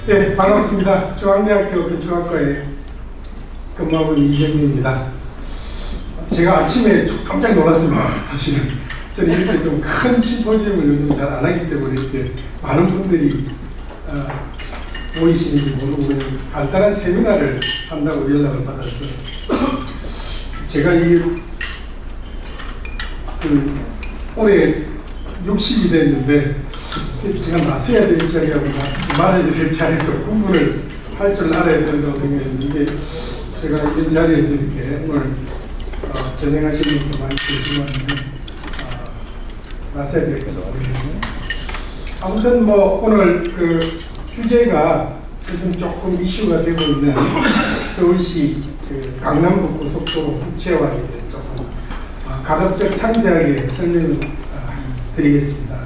네, 반갑습니다. 중앙대학교 건축학과에 근무하고 있는 이정민입니다. 제가 아침에 좀 깜짝 놀랐습니다. 사실은 저는 이렇게 좀 큰 심포지엄을 요즘 잘 안 하기 때문에 이렇게 많은 분들이 모이시는지 모르고 그냥 간단한 세미나를 한다고 연락을 받아서 제가 올해 60이 됐는데 제가 낯서야 될 자리하고 낯서지 말아야 될 자리를 좀 구분을 할 줄 알아야 된다고 생각했는데 이게 제가 이런 자리에서 이렇게 오늘 진행하시는 분도 많이 계시는데 낯서야 될 것을 모르겠어요. 아무튼 뭐 오늘 그 주제가 요즘 조금 이슈가 되고 있는 서울시 그 강남북 고속도로 국채화에 대해 조금 가급적 상세하게 설명을 드리겠습니다.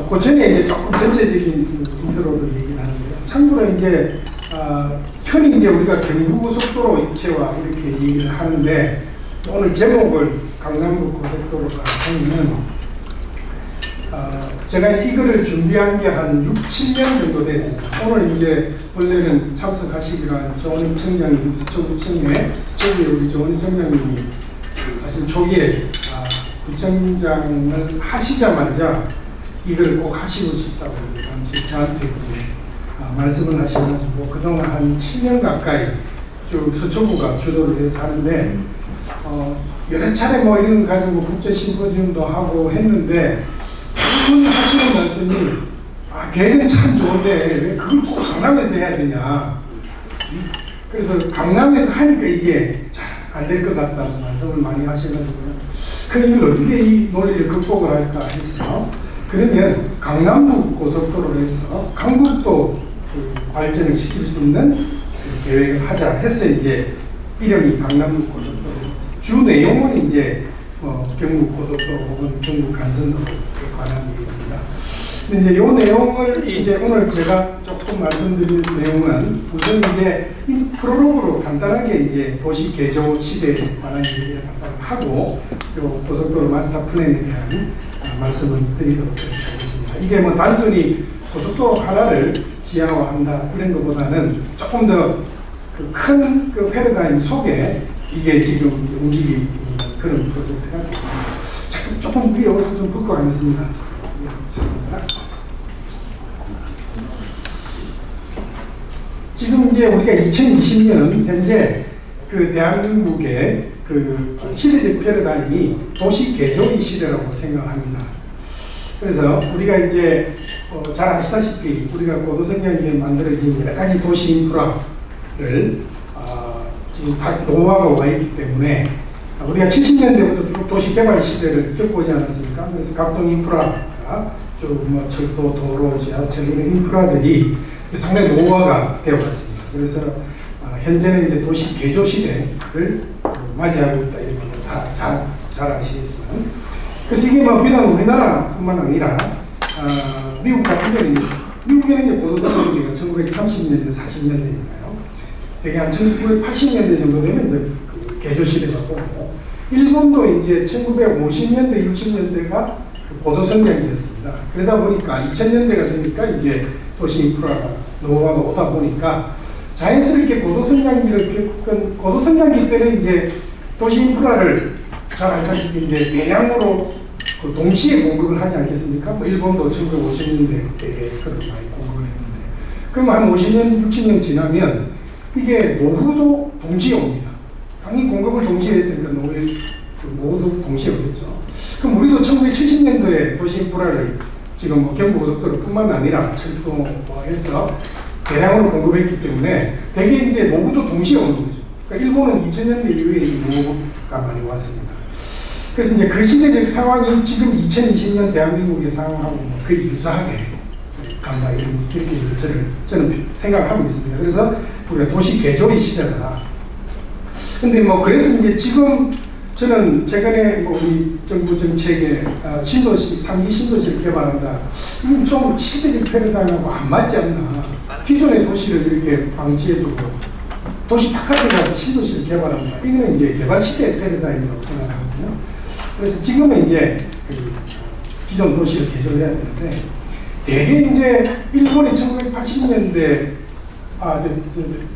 그 전에 이제 조금 전체적인 인트로도 얘기를 하는데요. 참고로 이제 흔히 이제 우리가 경부고속도로 입체화 이렇게 얘기를 하는데 오늘 제목을 강남북 고속도로가 하면 제가 이거를 준비한 게 한 6, 7년 정도 됐습니다. 오늘 이제 원래는 참석하시기로 한 조원익 청장님, 서초구청에 우리 조원익 청장님이 사실 초기에 구청장을 하시자마자 이걸 꼭 하시고 싶다고 당시 저한테 말씀을 하셔가지고 그동안 한 7년 가까이 쭉 서초구가 주도를 해서 하는데 여러 차례 뭐 이런 거 가지고 국제 심포지움도 하고 했는데 그분 하시는 말씀이 계획은 참 좋은데 왜 그걸 꼭 강남에서 해야 되냐. 그래서 강남에서 하니까 이게 잘 안 될 것 같다는 말씀을 많이 하셔가지고요. 그럼 이걸 어떻게 이 논리를 극복을 할까 해서 그러면 강남북 고속도로를 해서 강북도 발전을 시킬 수 있는 계획을 하자 해서 이제 이름이 강남북 고속도로. 주 내용은 이제 경북 고속도로 혹은 경북 간선도로에 관한 얘기입니다. 근데 이제 이 내용을 이제 오늘 제가 조금 말씀드릴 내용은 우선 이제 프롤로그로 간단하게 이제 도시 개조 시대에 관한 얘기를 간단하게 하고 이 고속도로 마스터 플랜에 대한 말씀을 드리도록 하겠습니다. 이게 뭐 단순히 고속도로 하나를 지하화한다 이런 것보다는 조금 더 큰 그 패러다임 속에 이게 지금 움직이는 그런 프로젝트가 되겠습니다. 조금 위에 옷을 좀 벗고 가겠습니다. 지금 이제 우리가 2020년 현재 그 대한민국의 그 시대적 패러다임이 도시 개조의 시대라고 생각합니다. 그래서 우리가 이제 잘 아시다시피 우리가 고도성장기에 만들어진 여러 가지 도시 인프라를 지금 다 노후화가 와 있기 때문에 우리가 70년대부터 쭉 도시 개발 시대를 겪어오지 않았습니까? 그래서 각종 인프라가 쭉 뭐 철도, 도로, 지하철 이런 인프라들이 상당히 노후화가 되어 왔습니다. 그래서 현재는 이제 도시 개조 시대를 맞이하고 있다 이런 걸 다 잘 아시겠지만 그래서 이게 뭐 비단 우리나라뿐만 아니라 미국 같은 경우는 미국에는 이제 고도성장기가 1930년대, 40년대니까요. 대개 한 1980년대 정도 되면 이제 그 개조 시대가 오고 일본도 이제 1950년대, 60년대가 고도성장기였습니다. 그러다 보니까 2000년대가 되니까 이제 도시 인프라가 노후화가 오다 보니까 자연스럽게 고도성장기를 겪은 고도성장기 때는 이제 도시 인프라를 잘 아시다시피 이제 대량으로 그 동시에 공급을 하지 않겠습니까? 뭐 일본도 1950년대 때에 그런 많이 공급을 했는데 그럼 한 50년, 60년 지나면 이게 노후도 동시에 옵니다. 당연히 공급을 동시에 했으니까 노후도 동시에 오겠죠. 그럼 우리도 1970년도에 도시 인프라를 지금 뭐 경부고속도로뿐만 아니라 철도해서 대량으로 공급했기 때문에 대개 이제 노후도 동시에 오는 거죠. 그러니까 일본은 2000년대 이후에 노후가 많이 왔습니다. 그래서 이제 그 시대적 상황이 지금 2020년 대한민국의 상황하고 거의 유사하게 간다 이렇게 저는 생각을 하고 있습니다. 그래서 우리가 도시 개조의 시대다. 근데 뭐 그래서 이제 지금 저는 최근에 뭐 우리 정부 정책에 신도시, 3기 신도시를 개발한다. 이건 좀 시대적 패러다임하고 안 맞지 않나. 기존의 도시를 이렇게 방치해두고 도시 바깥에 가서 신도시를 개발한다. 이거는 이제 개발 시대의 패러다임이라고 생각하거든요. 그래서 지금은 이제 그 기존 도시를 개조해야 되는데 대개 이제 일본이 1980년대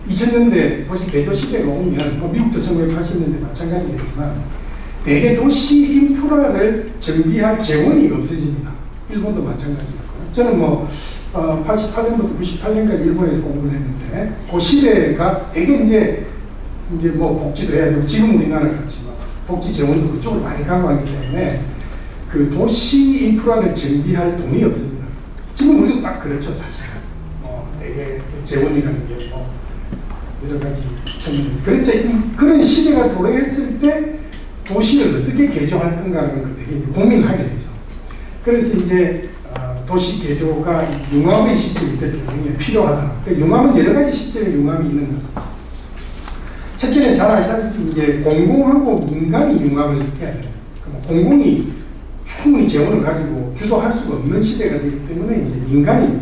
2000년대 도시 개조 시대가 오면 미국도 1980년대 마찬가지겠지만 대개 도시 인프라를 정비할 재원이 없어집니다. 일본도 마찬가지였고요. 저는 88년부터 98년까지 일본에서 공부를 했는데 그 시대가 대개 이제 복지도 해야 되고 지금 우리나라 같이 복지 재원도 그쪽으로 많이 가고 하기 때문에 그 도시 인프라를 정비할 돈이 없습니다. 지금 우리도 딱 그렇죠, 사실은. 되게 재원이라는 게 여러 가지 측면에서. 그래서 그런 시대가 도래했을 때 도시를 어떻게 개조할 건가라는 걸 되게 고민을 하게 되죠. 그래서 이제 도시 개조가 융합의 시점이 굉장히 필요하다. 그러니까 융합은 여러 가지 시점에 융합이 있는 것입니다. 첫째는 잘 아시다시피 이제 공공하고 민간이 융합을 해야 돼요. 공공이 충분히 재원을 가지고 주도할 수가 없는 시대가 되기 때문에 이제 민간이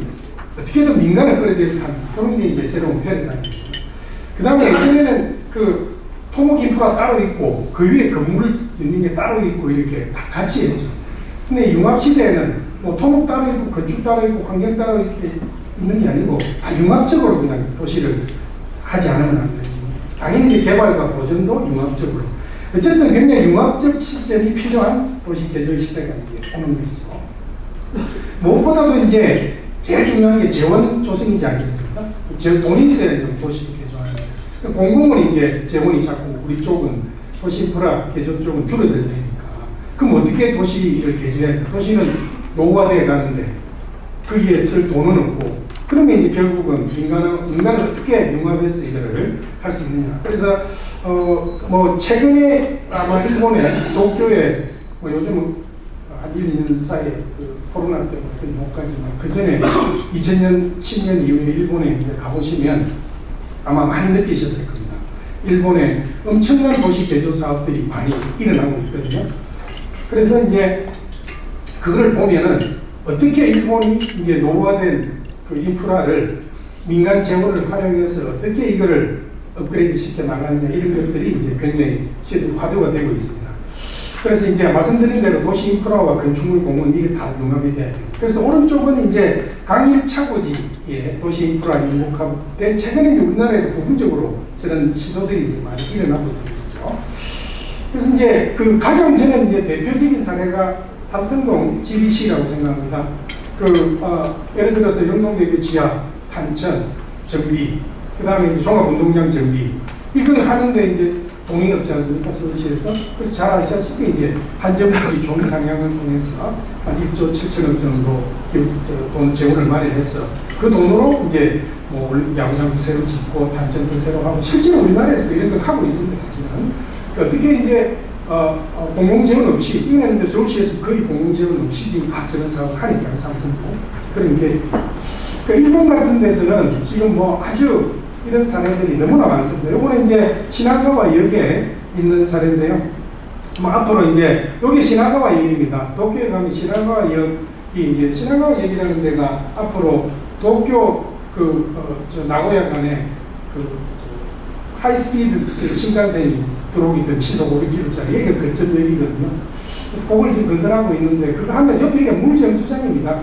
어떻게든 민간을 끌어들여서 하는 그런 게 이제 새로운 패러다임입니다. 그 다음에 예전에는 그 토목 인프라 따로 있고 그 위에 건물을 짓는 게 따로 있고 이렇게 다 같이 했죠. 근데 융합 시대에는 토목 따로 있고 건축 따로 있고 환경 따로 이렇게 있는 게 아니고 다 융합적으로 그냥 도시를 하지 않으면 안 됩니다. 당연히 개발과 보존도 융합적으로. 어쨌든 굉장히 융합적 시점이 필요한 도시 개조 시대가 이제 오는 것이죠. 무엇보다도 이제 제일 중요한 게 재원 조성이지 않겠습니까? 돈이 있어야 도시를 개조하는 거예요. 공공은 이제 재원이 자꾸 우리 쪽은 도시 인프라 개조 쪽은 줄어들 테니까. 그럼 어떻게 도시를 개조해야 돼? 도시는 노후화되어 가는데 거기에 쓸 돈은 없고 그러면 이제 결국은 인간을 어떻게 융합해서 이거를 할 수 있느냐. 그래서 최근에 아마 일본의 도쿄에 요즘은 한 1, 2년 사이에 그 코로나 때문에 못 가지만 그 전에 2000년, 10년 이후에 일본에 이제 가보시면 아마 많이 느끼셨을 겁니다. 일본에 엄청난 도시 개조 사업들이 많이 일어나고 있거든요. 그래서 이제 그걸 보면은 어떻게 일본이 이제 노후화된 그 인프라를 민간 재원을 활용해서 어떻게 이거를 업그레이드 시켜 나가느냐 이런 것들이 이제 굉장히 화두가 되고 있습니다. 그래서 이제 말씀드린 대로 도시 인프라와 건축물 공원 이게 다 융합이 돼야 됩니다. 그래서 오른쪽은 이제 강일 차고지의 도시 인프라 융합된 최근에 우리나라에도 부분적으로 저런 시도들이 이제 많이 일어나고 있는 것이죠. 그래서 이제 그 가장 저는 이제 대표적인 사례가 삼성동 GBC라고 생각합니다. 예를 들어서 영동대교 지하 탄천 정비, 그 다음에 이제 종합운동장 정비, 이걸 하는데 이제 돈이 없지 않습니까? 서울시에서. 그래서 잘 아시다시피 이제 한전부지 종상향을 통해서 한 1조 7천억 정도 돈 재원을 마련해서 그 돈으로 이제 야구장도 새로 짓고 탄천도 새로 하고 실제로 우리나라에서도 이런 걸 하고 있습니다, 사실은. 어떻게 이제 공공재원 없이, 이거는 서울시에서 거의 공공재원 없이 지금 다 저런 사업을 하니까, 삼성도. 그런 게. 그러니까 일본 같은 데서는 지금 아주 이런 사례들이 너무나 많습니다. 이거는 이제 시나가와 역에 있는 사례인데요. 앞으로 이제, 여기 시나가와 역입니다. 도쿄에 가면 시나가와 역이 이제, 시나가와 역이라는 데가 앞으로 도쿄 나고야 간에 하이스피드 신간센이 들어오기 때문에 시속 500km짜리 여기가 거점역이거든요. 그래서 그걸 지금 건설하고 있는데 그거 하면 옆에 물정수장입니다.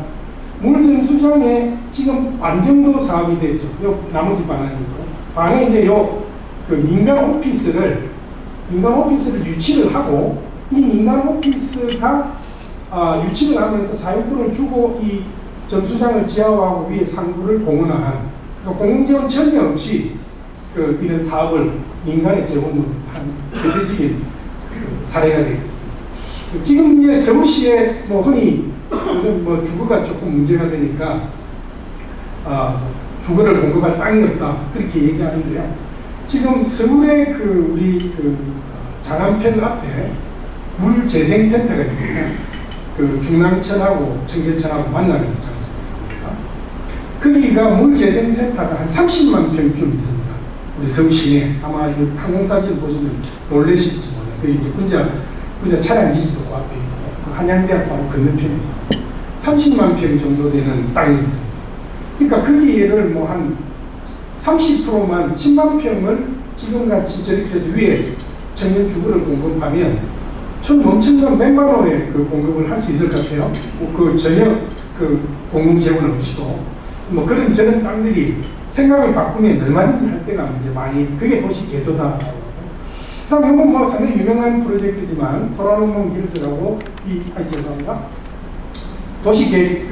물정수장에 지금 반 정도 사업이 됐죠. 요 나머지 반은이고 반에 이제 그 민간 오피스를 유치를 하고 이 민간 오피스가 유치를 하면서 사용권을 주고 이 정수장을 지하화하고 위에 상부를 공헌한 그러니까 공공재원 전혀 없이 이런 사업을 민간의 재원으로 한 대표적인 사례가 되겠습니다. 지금 이제 서울시에 흔히 주거가 조금 문제가 되니까 주거를 공급할 땅이 없다 그렇게 얘기하는데요. 지금 서울의 우리 장안편 앞에 물재생센터가 있습니다. 중랑천하고 청계천하고 만나는 장소입니다. 거기가 물재생센터가 한 30만 평쯤 있습니다. 우리 서울시에 아마 항공사진 보시면 놀라실지 몰라요. 그 이제 군자 차량 기지도 그 앞에 있고 한양대학 바로 건너편에서 30만 평 정도 되는 땅이 있습니다. 그러니까 거기를 한 30%만 10만 평을 지금같이 저렇게 해서 위에 청년 주거를 공급하면 좀 엄청난 몇만 원의 그 공급을 할 수 있을 것 같아요. 그 전혀 그 공공 재원 없이도 뭐 그런 저런 땅들이 생각을 바꾸면 얼마든지 할 때가 이제 많이 그게 도시 개조다. 그다음 이건 뭐 상당히 유명한 프로젝트지만 도라노몬 길즈라고 죄송합니다. 도시계획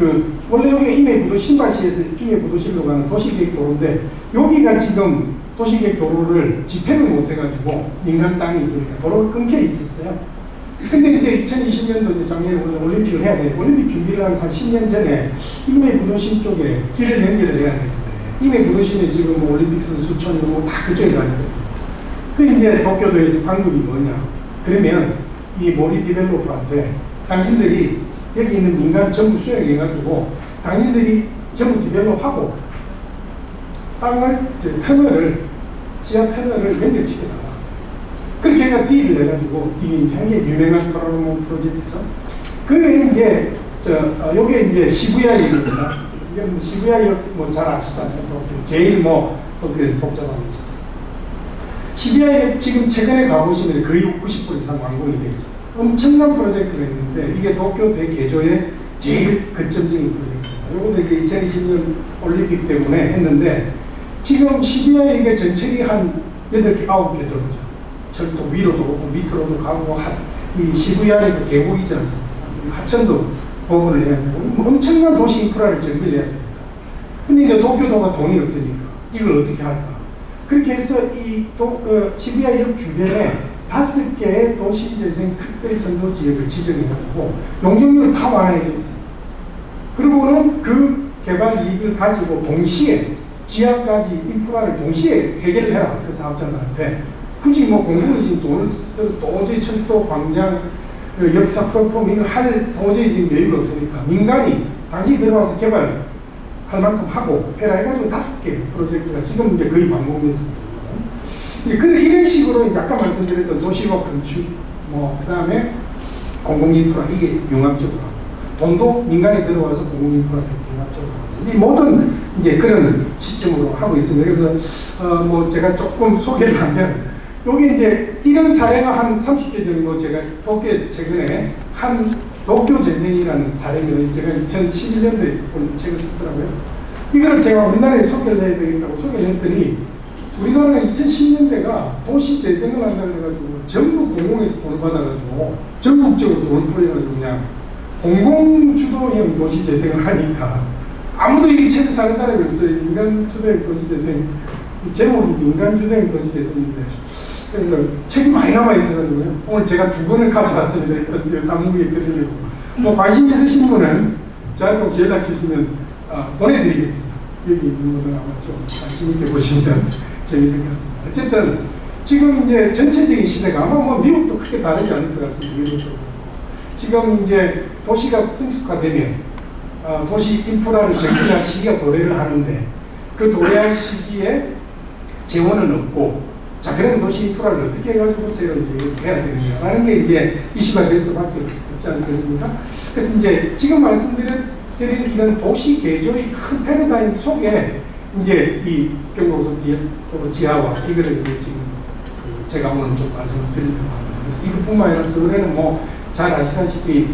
원래 여기가 임해부도 신바시에서 임해부도시로 가는 도시계획 도로인데 여기가 지금 도시계획 도로를 집행을 못 해가지고 민간 땅이 있으니까 도로가 끊겨 있었어요. 근데 이제 2020년도 이제 작년에 올림픽을 해야 되고 올림픽 준비를 한 10년 전에 임해부도심 쪽에 길을 연결을 해야 되는데 임해부도심에 지금 뭐 올림픽 선수촌이 다 그쪽에 가 있거든요. 그 이제 도쿄도에서 방법이 뭐냐? 그러면 이 모리 디벨로퍼한테 당신들이 여기 있는 민간 전부 수용해가지고 당신들이 전부 디벨롭하고 땅을 지하 터널을 연결시켜달라. 그렇게 해가 딜을 해가지고 이미 굉장히 유명한 도라노몬 프로젝트죠. 그게 이제 요게 이제 시부야역입니다. 이게 뭐 시부야역 뭐 잘 아시잖아요. 제일 뭐 도쿄에서 복잡한 거죠. 시부야역 지금 최근에 가보시면 거의 90% 이상 완공이 되죠. 엄청난 프로젝트가 있는데 이게 도쿄 대개조의 제일 거점적인 프로젝트입니다. 이것도 이제 2020년 올림픽 때문에 했는데 지금 시부야역에 전철이 한 8개, 9개 들어오죠. 철도 위로도 오고 밑으로도 가고 이 시부야의 그 계곡이지 않습니까? 하천도 복원을 해야 되고 엄청난 도시 인프라를 정비를 해야 됩니다. 근데 이제 도쿄도가 돈이 없으니까 이걸 어떻게 할까? 그렇게 해서 시부야역 주변에 5개의 도시재생 특별선도지역을 지정해가지고 용적률을 다 완화해줬어요. 그리고는 그 개발 이익을 가지고 동시에 지하까지 인프라를 동시에 해결을 해라. 그 사업자들한테. 굳이 뭐 공부는 지금 돈을 써서 도저히 철도, 광장, 역사 플랫폼 이걸 할 도저히 지금 여유가 없으니까 민간이 당시 들어와서 개발할 만큼 하고 해라 해가지고 5개 프로젝트가 지금 이제 거의 완공됐습니다. 이런 식으로 이제 아까 말씀드렸던 도시와 건축, 그 다음에 공공인프라 이게 융합적으로 하고 돈도 민간에 들어와서 공공인프라 융합적으로 하고 이 모든 이제 그런 시점으로 하고 있습니다. 그래서 뭐 제가 조금 소개를 하면 여기 이제 이런 사례가 한 30개 정도 제가 도쿄에서 최근에 한 도쿄 재생이라는 사례를 제가 2011년도에 본 책을 썼더라고요. 이거를 제가 우리나라에 소개를 해야 되겠다고 소개를 했더니 우리나라는 2010년대가 도시 재생을 한다 그래가지고 전부 공공에서 돈을 받아가지고 전국적으로 돈을 뿌려가지고 그냥 공공주도형 도시 재생을 하니까 아무도 이 책을 사는 사람이 없어요. 민간주도형 도시 재생 제목이 민간주도형 도시 재생인데 그래서 책이 많이 남아있어가지고요. 오늘 제가 2권을 가져왔습니다. 일단 사무국에 드리려고. 뭐 관심 있으신 분은 저한테 혹시 연락 주시면 보내드리겠습니다. 여기 있는 분들 아마 좀 관심 있게 보시면 재밌을 것 같습니다. 어쨌든 지금 이제 전체적인 시대가 아마 뭐 미국도 크게 다르지 않을 것 같습니다. 미국도. 지금 이제 도시가 성숙화되면 도시 인프라를 정비할 시기가 도래를 하는데 그 도래할 시기에 재원은 없고 자, 그런 도시 인프라를 어떻게 해가지고 이제 해야 되느냐라는 게 이제 이슈가 될 수밖에 없지 않겠습니까? 그래서 이제 지금 말씀드린 이런 도시 개조의 큰 패러다임 속에 이제 이 경부고속도로 지하화 이거를 이제 지금 제가 오늘 좀 말씀을 드리려고 합니다. 그래서 이것뿐만 아니라 서울에는 뭐 잘 아시다시피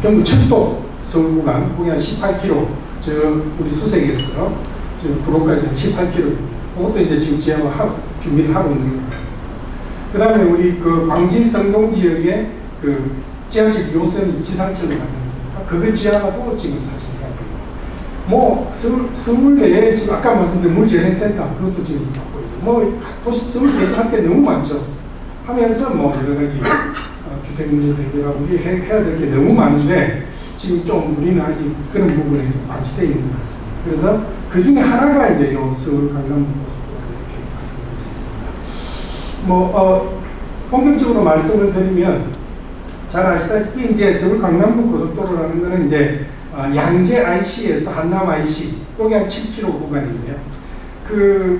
경부 철도 서울 구간 거기 한 18km 저 우리 수색에서 저 구로까지 한 18km 그것도 이제 지금 지하화 준비를 하고 있는 겁니다. 그 다음에 우리 광진 성동 지역에 지하철 2호선이 지상철로 가지 않습니까? 그거 지하화도 지금 사실 해야 되고 뭐 서울 내에 지금 아까 말씀드린 물재생센터 그것도 지금 받고 있고 뭐 도시 서울 개조할 게 너무 많죠. 하면서 뭐 여러 가지 주택 문제도 해결하고 해야 될 게 너무 많은데 지금 좀 우리는 아직 그런 부분에 좀 방치되어 있는 것 같습니다. 그래서 그 중에 하나가 이제 요 서울 강남고속도로 이렇게 말씀드릴 수 있습니다. 본격적으로 말씀을 드리면 잘 아시다시피 이제 서울 강남북 고속도로라는 거는 이제 양재 IC에서 한남 IC 여기 한 7km 구간인데요.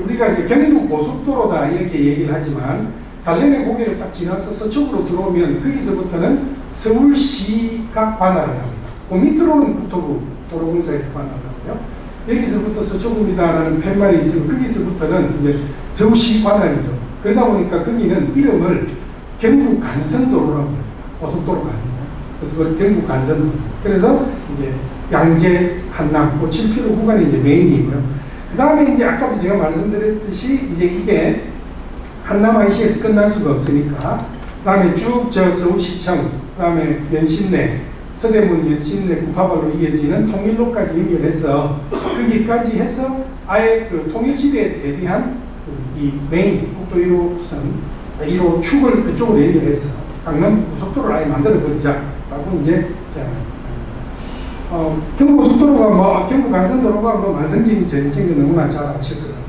우리가 이제 경부 고속도로다 이렇게 얘기를 하지만 달래내 고개를 딱 지나서 서쪽으로 들어오면 거기서부터는 서울시가 관할을 합니다. 그 밑으로는 국토부 도로공사에서 관할을 하고요. 여기서부터 서초구입니다라는 팻말이 있으면 거기서부터는 이제 서울시 관할이죠. 그러다 보니까 거기는 이름을 경부 간선도로라고 합니다. 고속도로가 아니고. 그래서 그걸 경부 간선도로. 그래서 이제 양재, 한남, 7km 구간이 이제 메인이고요. 그 다음에 이제 아까도 제가 말씀드렸듯이 이제 이게 한남 IC에서 끝날 수가 없으니까 그 다음에 쭉 저 서울시청, 그 다음에 연신내, 서대문 연신내 구파발로 이어지는 통일로까지 연결해서 거기까지 해서 아예 그 통일시대에 대비한 이 메인 국도 1호선, 1호 축을 그쪽으로 연결해서 강남 고속도로를 아예 만들어버리자라고 이제 경부고속도로가 경부 간선도로가 만성적인 전쟁을 너무나 잘 아실 거고요.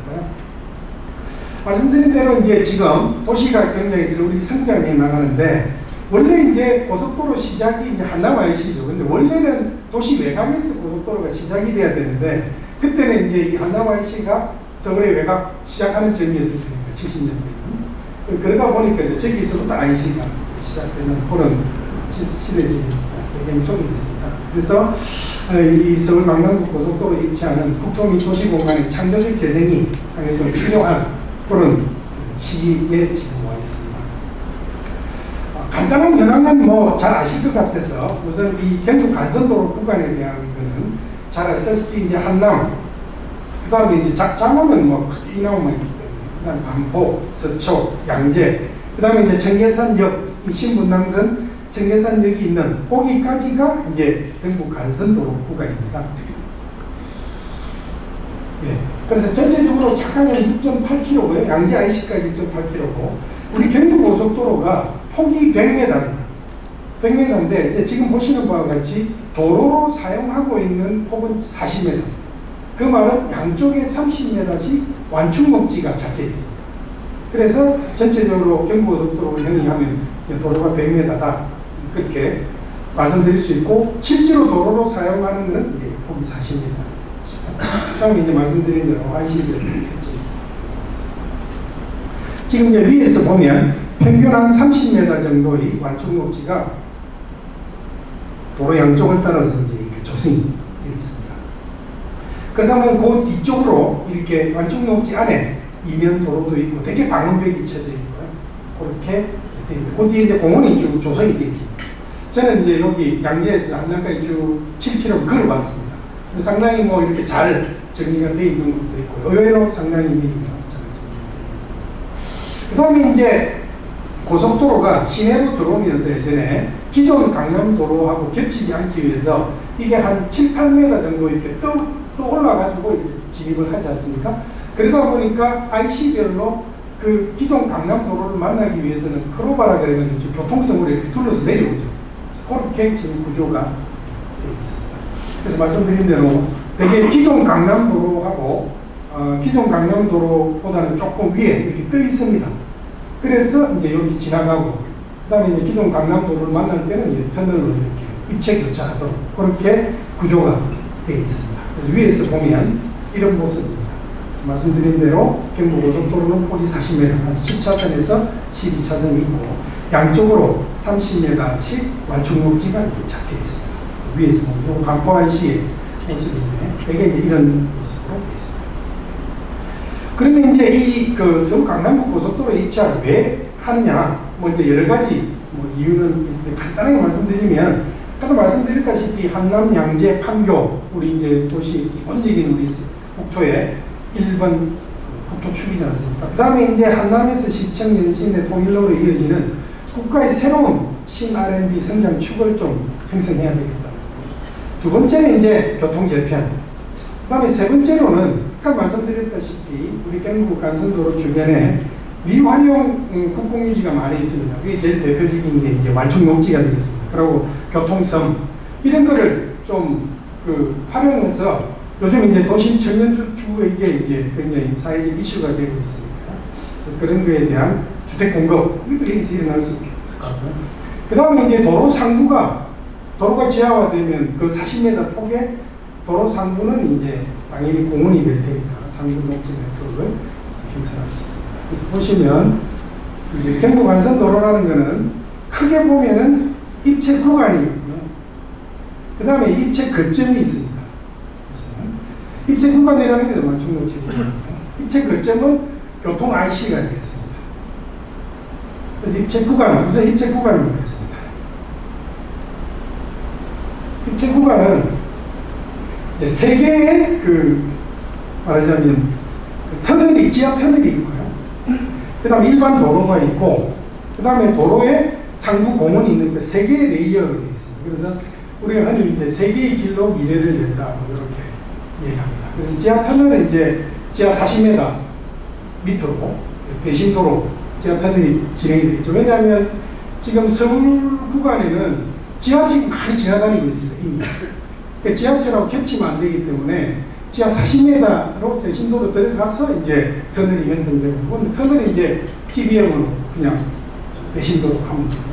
말씀드린 대로 이제 지금 도시가 굉장히 서울이 성장해 나가는데 원래 이제 고속도로 시작이 이제 한남 IC죠. 근데 원래는 도시 외곽에서 고속도로가 시작이 돼야 되는데 그때는 이제 이 한남 IC가 서울의 외곽 시작하는 전이었으니까 70년대에는 그러다 보니까 이제 저기서부터 IC가 시작되는 그런 시대적인 배경 속에 있습니다. 그래서 이 서울 강남구 고속도로 입지하는 국토 및 도시공간의 창조적 재생이 당연히 좀 필요한 그런 시기에 지금 와 있습니다. 간단한 현황은 뭐 잘 아실 것 같아서 우선 이 경부 간선도로 구간에 대한 거는 잘 아시다시피 이제 한남, 그 다음에 이제 장원은 뭐 크게 이 나오만 있기 때문에, 그 다음에 반포, 서초, 양재, 그 다음에 이제 청계산역, 신분당선, 청계산역이 있는 거기까지가 이제 경부 간선도로 구간입니다. 예. 그래서 전체적으로 착하면 6.8km고요. 양재 IC까지 6.8km고, 우리 경부고속도로가 폭이 100m입니다. 100m인데, 이제 지금 보시는 바와 같이 도로로 사용하고 있는 폭은 40m입니다. 그 말은 양쪽에 30m씩 완충목지가 잡혀 있습니다. 그래서 전체적으로 경부고속도로를 행위하면 도로가 100m다. 그렇게 말씀드릴 수 있고, 실제로 도로로 사용하는 것은 이제 폭이 40m. 다음에 이제 말씀드린 대로 IC를 지금 이제 위에서 보면 평균 한 30m 정도의 완충목지가 도로 양쪽을 따라서 이제 이렇게 조성이 되어 있습니다. 그러다 보면 그 뒤쪽으로 이렇게 완충목지 안에 이면 도로도 있고 되게 방음벽이 쳐져 있고요. 그렇게 그 뒤에 이제 공원이 쭉 조성이 되어 있습니다. 저는 이제 여기 양재에서 한남까지 쭉 7km 걸어봤습니다. 상당히 뭐 이렇게 잘 정리가 되어 있는 것도 있고 의외로 상당히 미리가 잘 정리되어 있습니다. 그 다음에 이제 고속도로가 시내로 들어오면서 예전에 기존 강남도로하고 겹치지 않기 위해서 이게 한 7, 8m 정도 이렇게 또 올라가지고 이렇게 진입을 하지 않습니까? 그러다 보니까 IC별로 그 기존 강남도로를 만나기 위해서는 크로바라 그래가지고 교통성으로 이렇게 둘러서 내려오죠. 그렇게 지금 구조가 되어 있습니다. 그래서 말씀드린 대로 되게 기존 강남도로하고 기존 강남도로보다는 조금 위에 이렇게 떠 있습니다. 그래서 이제 여기 지나가고, 그 다음에 이제 기존 강남도로를 만날 때는 이제 터널로 이렇게 입체 교차하도록 그렇게 구조가 되어 있습니다. 그래서 위에서 보면 이런 모습입니다. 말씀드린 대로 경부고속도로는 폭이 40m, 10차선에서 12차선이 있고 양쪽으로 30m씩 완충목지가 이렇게 잡혀 있습니다. 위에서 보면 반포 IC의 모습인데 되게 이제 이런 모습으로 되어 있습니다. 그러면 이제 이 그 서울 강남북 고속도로 입찰을 왜 하느냐, 뭐 이제 여러 가지 뭐 이유는 간단하게 말씀드리면 아까도 말씀드렸다시피 한남, 양재, 판교 우리 이제 도시 기본적인 우리 국토의 1번 국토축이지 않습니까? 그 다음에 이제 한남에서 시청, 연신내, 통일로로 이어지는 국가의 새로운 신 R&D 성장축을 좀 형성해야 되겠다. 두 번째는 이제 교통재편. 그 다음에 세 번째로는 아까 말씀드렸다시피 우리 경부 간선도로 주변에 미활용 국공유지가 많이 있습니다. 그게 제일 대표적인 게 이제 완충목지가 되겠습니다. 그리고 교통섬 이런 거를 좀 활용해서 요즘 이제 도심 청년주에 이게 이제 굉장히 사회적 이슈가 되고 있으니까 그래서 그런 거에 대한 주택 공급 이것도 여기서 일어날 수 있을 것 같고요. 그 다음에 이제 도로 상부가 도로가 지하화되면 그 40m 폭의 도로 상부는 이제 당연히 공원이 될 테니까 상부 녹지 네트워크를 형성할 수 있습니다. 그래서 보시면 경부 간선도로라는 거는 크게 보면은 입체 구간이 있고요. 그 다음에 입체 거점이 있습니다. 입체 구간이라는 게 완충 녹지 구간입니다. 입체 거점은 교통 IC가 되겠습니다. 그래서 입체 구간은, 우선 입체 구간을 보겠습니다. 입체 구간은 이제 세 개의 말하자면 터널이, 지하 터널이 있고요. 그 다음에 일반 도로가 있고, 그 다음에 도로에 상부 공원이 있는 그 세 개의 레이어로 되어 있습니다. 그래서 우리가 흔히 이제 세 개의 길로 미래를 연다, 뭐 이렇게 이해합니다. 그래서 지하 터널은 이제 지하 40m 밑으로 배심도로 지하 터널이 진행이 되겠죠. 왜냐하면 지금 서울 구간에는 지하철이 많이 지나다니고 있습니다, 이미. 그러니까 지하철하고 겹치면 안 되기 때문에 지하 40m로 배심도로 들어가서 이제 터널이 형성되고, 터널이 이제 TBM으로 그냥 배심도로 하면 됩니다.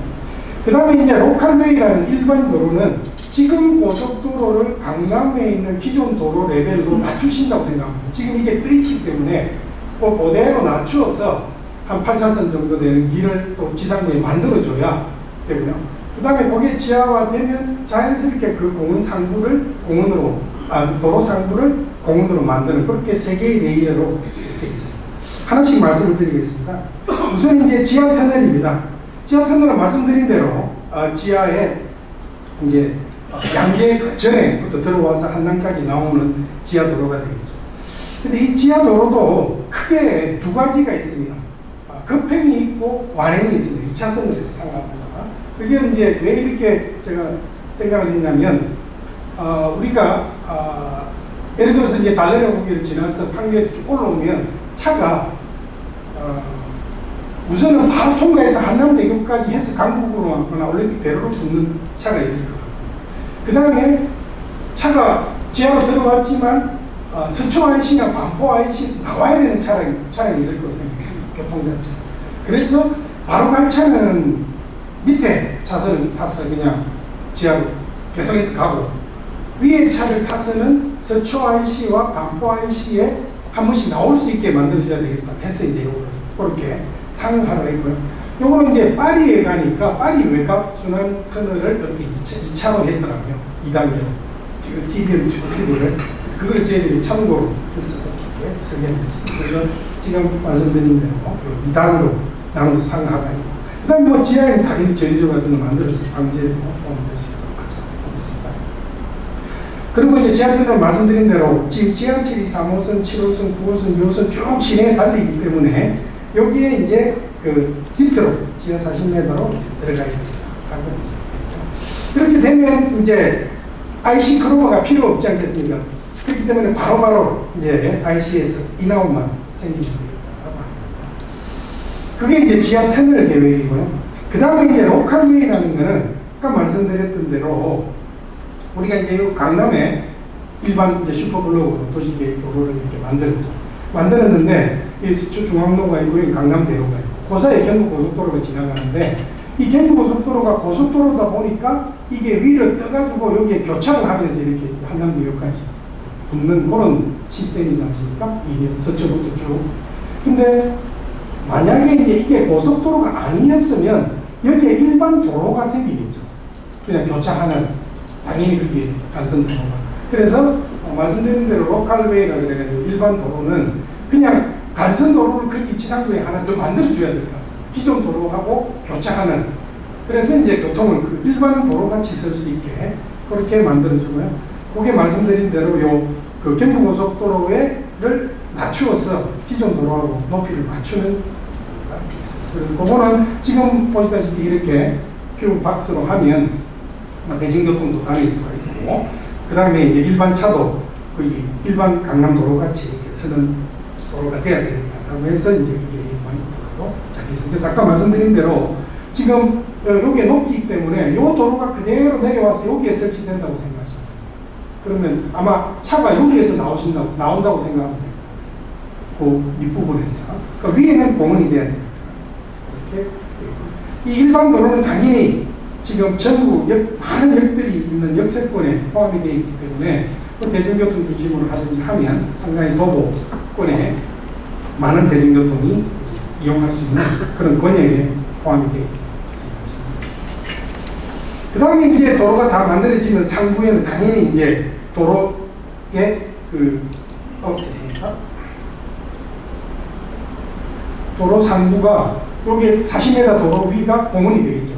그 다음에 이제 로컬웨이라는 일반 도로는 지금 고속도로를 강남에 있는 기존 도로 레벨로 낮추신다고 생각합니다. 지금 이게 떠 있기 때문에 그대로 낮추어서 한 8차선 정도 되는 길을 또 지상부에 만들어줘야 되고요. 그 다음에 그게 지하화되면 자연스럽게 그 공원 상부를 도로 상부를 공원으로 만드는 그렇게 세 개의 레이어로 되어 있습니다. 하나씩 말씀을 드리겠습니다. 우선 이제 지하 터널입니다. 지하 터널은 말씀드린 대로 지하에 이제 양재 전에부터 들어와서 한남까지 나오는 지하 도로가 되겠죠. 근데 이 지하 도로도 크게 두 가지가 있습니다. 급행이 있고 완행이 있습니다. 2차선으로 해서 상관합니다. 그게 이제 왜 이렇게 제가 생각을 했냐면, 우리가, 예를 들어서 이제 달래내고기를 지나서 판교에서 쭉 올라오면 차가, 우선은 바로 통과해서 한남대교까지 해서 강북으로 가거나 올림픽대로로 붙는 차가 있을 거예요. 그 다음에 차가 지하로 들어왔지만, 서초 IC나 반포 IC에서 나와야 되는 차량이 있을 거라고 생각해요. 교통자체. 그래서 바로 갈 차는 밑에 차선을 타서 그냥 지하로 계속해서 가고, 위에 차를 타서는 서초 IC와 반포 IC에 한 번씩 나올 수 있게 만들어줘야 되겠다 해서 이제 요걸 그렇게 상하로 했고요. 요거는 이제 파리에 가니까 파리 외곽 순환 터널을 이렇게 2차로 했더라고요. 2단계로. TBM 튜브를. 그래서 그걸 저희들이 참고로 해서 이렇게 설계했습니다. 그래서 지금 말씀드린 대로 2단으로 나눠서 상하가 있고, 그 다음에 뭐 지하에는 당연히 전리조 같은 거 만들어서 방제해도 도움될 수 있도록 하겠습니다. 그리고 이제 지하철은 말씀드린 대로 지금 지하철이 3호선, 7호선, 9호선, 6호선 쭉 시내에 달리기 때문에 여기에 이제 디트로 지하 40m로 들어가야 됩니다. 그렇게 되면 이제 IC 크로머가 필요 없지 않겠습니까? 그렇기 때문에 바로바로 이제 IC에서 인아웃만 생기게 되겠다고 합니다. 그게 이제 지하 터널 계획이고요. 그 다음에 이제 로컬웨이라는 거는 아까 말씀드렸던 대로 우리가 이제 강남에 일반 이제 슈퍼블록으로 도시계획 도로를 이렇게 만들었는데 이 수초 중앙로가 있고 강남대로가 있고 그 사이에 경부고속도로가 지나가는데, 이 경부고속도로가 고속도로다 보니까 이게 위로 떠가지고 여기에 교차를 하면서 이렇게 한남대교까지 붙는 그런 시스템이지 않습니까? 이게 서초부터 쭉. 근데 만약에 이제 이게 고속도로가 아니었으면 여기에 일반 도로가 생기겠죠. 그냥 교차하는, 당연히 그게 간선도로가. 그래서 말씀드린 대로 로컬웨이라 그래가지고 일반 도로는 그냥 간선도로를 그 지상부에 하나 더 만들어줘야 될 것 같습니다. 기존 도로하고 교차하는. 그래서 이제 교통을 그 일반 도로같이 쓸 수 있게 그렇게 만들어주고요. 그게 말씀드린 대로 그 경부고속도로를 낮추어서 기존 도로하고 높이를 맞추는 거가 있습니다. 그래서 그거는 지금 보시다시피 이렇게 큐브 박스로 하면 대중교통도 다닐 수가 있고, 그 다음에 이제 일반 차도 거의 일반 강남도로 같이 이렇게 쓰는 도로가 돼야 되겠다라고 해서 이제 이게 일반 도로로 잡혀있습니다. 그래서 아까 말씀드린 대로 지금 여기에 높기 때문에 이 도로가 그대로 내려와서 여기에 설치된다고 생각하시면 됩니다. 그러면 아마 차가 여기에서 나온다고 생각하면 됩니다. 그 윗부분에서. 그러니까 위에는 공원이 돼야 됩니다. 이렇게 이 일반 도로는 당연히 지금 전국 많은 역들이 있는 역세권에 포함이 되어 있기 때문에 대중교통 중심으로 하든지 하면 상당히 도보권에 많은 대중교통이 이용할 수 있는 그런 권역에 포함이 되어 있다고 생각하십니다. 그 다음에 이제 도로가 다 만들어지면 상부에는 당연히 이제 도로의 도로 상부가 여기 40m 도로 위가 공원이 되겠죠.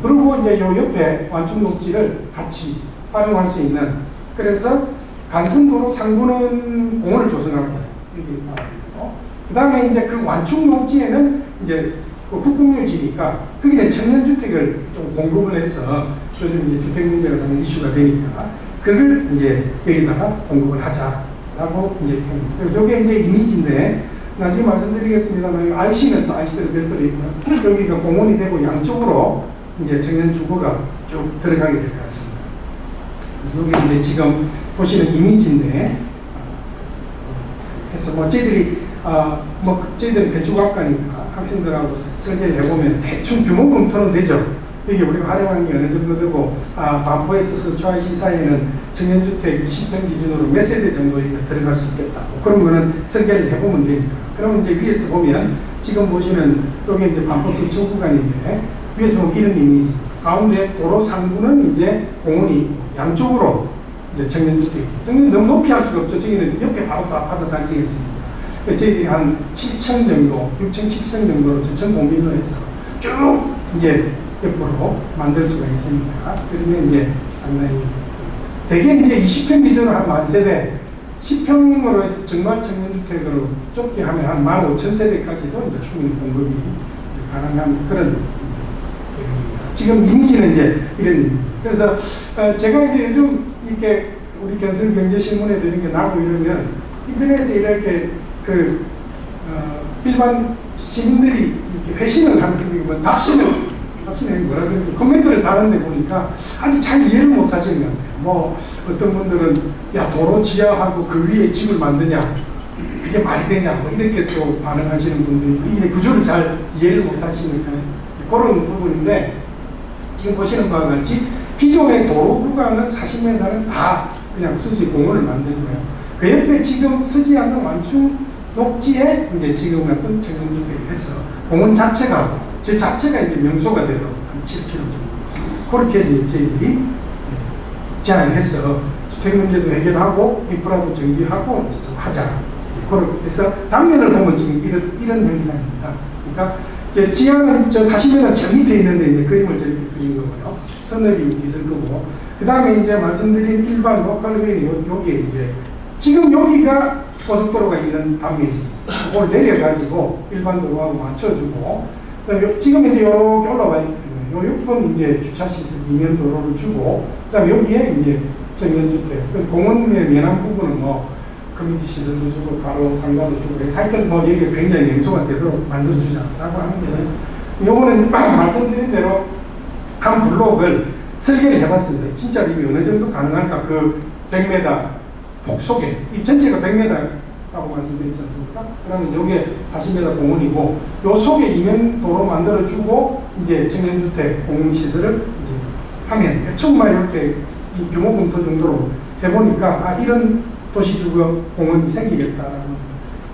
그리고 이제 요 옆에 완충 녹지를 같이 활용할 수 있는, 그래서 간선도로 상부는 공원을 조성할 거예요. 여기 나와있고. 그 다음에 이제 그 완충 녹지에는 이제 그 국공유지니까 거기는 청년주택을 좀 공급을 해서 요즘 이제 주택 문제가 상당히 이슈가 되니까 그걸 이제 여기다가 공급을 하자라고 이제 그래서 이게 이제 이미지인데 나중에 말씀드리겠습니다만 IC는 또 IC대로 별도로 있고요. 여기가 공원이 되고 양쪽으로 이제 청년 주거가 쭉 들어가게 될 것 같습니다. 그래서 여기 이제 지금 보시는 이미지인데 해서 뭐 저희들이 뭐 저희들은 건축학과니까 학생들하고 설계를 해보면 대충 규모 검토는 되죠. 이게 우리가 활용하는 게 어느 정도 되고 반포에 있어서 초이시 사이에는 청년주택 20평 기준으로 몇 세대 정도 들어갈 수 있겠다. 그런 거는 설계를 해보면 되니까. 그러면 이제 위에서 보면 지금 보시는 여기 이제 반포 서초 구간인데 위에서 보면 이런 이미지. 가운데 도로 상부는 이제 공원이 있고 양쪽으로 이제 청년주택이. 저는 너무 높이 할 수가 없죠. 저기는 옆에 바로 또 아파트 단지가 있으니까. 저희들이 한 7층 정도, 6층, 7층 정도로 전층 공비로 해서 쭉 이제 옆으로 만들 수가 있으니까. 그러면 이제 상당히 대개 이제 20평 기준으로 한 10,000세대, 10평으로 해서 정말 청년주택으로 좁게 하면 한 15,000세대까지도 이제 충분히 공급이 이제 가능한 그런 대목입니다. 지금 이미지는 이제 이런 이미지. 그래서 제가 이제 요즘 이렇게 우리 건설경제신문에 되는 게 나고 이러면 인터넷에 이렇게 일반 시민들이 이렇게 회신을 하는 게 답신을 뭐라 그러지? 코멘트를 다는데 보니까 아직 잘 이해를 못 하시는 것 같아요. 뭐 어떤 분들은 야 도로 지하하고 그 위에 집을 만드냐 그게 말이 되냐 뭐 이렇게 또 반응하시는 분들이 있고 이게 구조를 잘 이해를 못 하시니까 그런 부분인데 지금 보시는 바와 같이 기존의 도로 구간은 40m는 다 그냥 순수히 공원을 만들고요. 그 옆에 지금 쓰지 않는 완충 녹지에 이제 지금 같은 청년주택을 해서 공원 자체가 제 자체가 이제 명소가 되도록 한 7km 정도 그렇게 이제 저희들이 제안해서 주택 문제도 해결하고 인프라도 정비하고 이제 좀 하자. 그래서 단면을 보면 지금 이런 형상입니다. 그러니까 이제 지하는 저 40m 저 밑에 있는데 이제 그림을 저렇게 그린 거고요. 터널이 있을 거고. 그 다음에 이제 말씀드린 일반 로컬웨이 여기에 이제 지금 여기가 고속도로가 있는 단면이지. 그걸 내려가지고 일반 도로하고 맞춰주고, 그다음에 지금 이제 이렇게 올라와 있기 때문에 요 옆은 이제 주차시설 이면 도로를 주고, 그다음에 여기에 이제 청년주택, 공원의 면한 부분은 뭐 커뮤니티 시설도 주고 바로 상가도 주고 그래서 하여튼 뭐 여기가 굉장히 명소가 되도록 만들어주자라고 하는데, 요거는 말씀드린 대로 한 블록을 설계를 해봤습니다. 진짜 이게 어느 정도 가능할까? 그 100m 폭속에 이 전체가 100m라고 말씀드렸지 않습니까? 그러면 여기에 40m 공원이고 요 속에 이면 도로 만들어주고 이제 청년주택 공공시설을 이제 하면 몇천만 이렇게 이 규모 검토 정도로 해보니까 이런 도시주거 공원이 생기겠다라는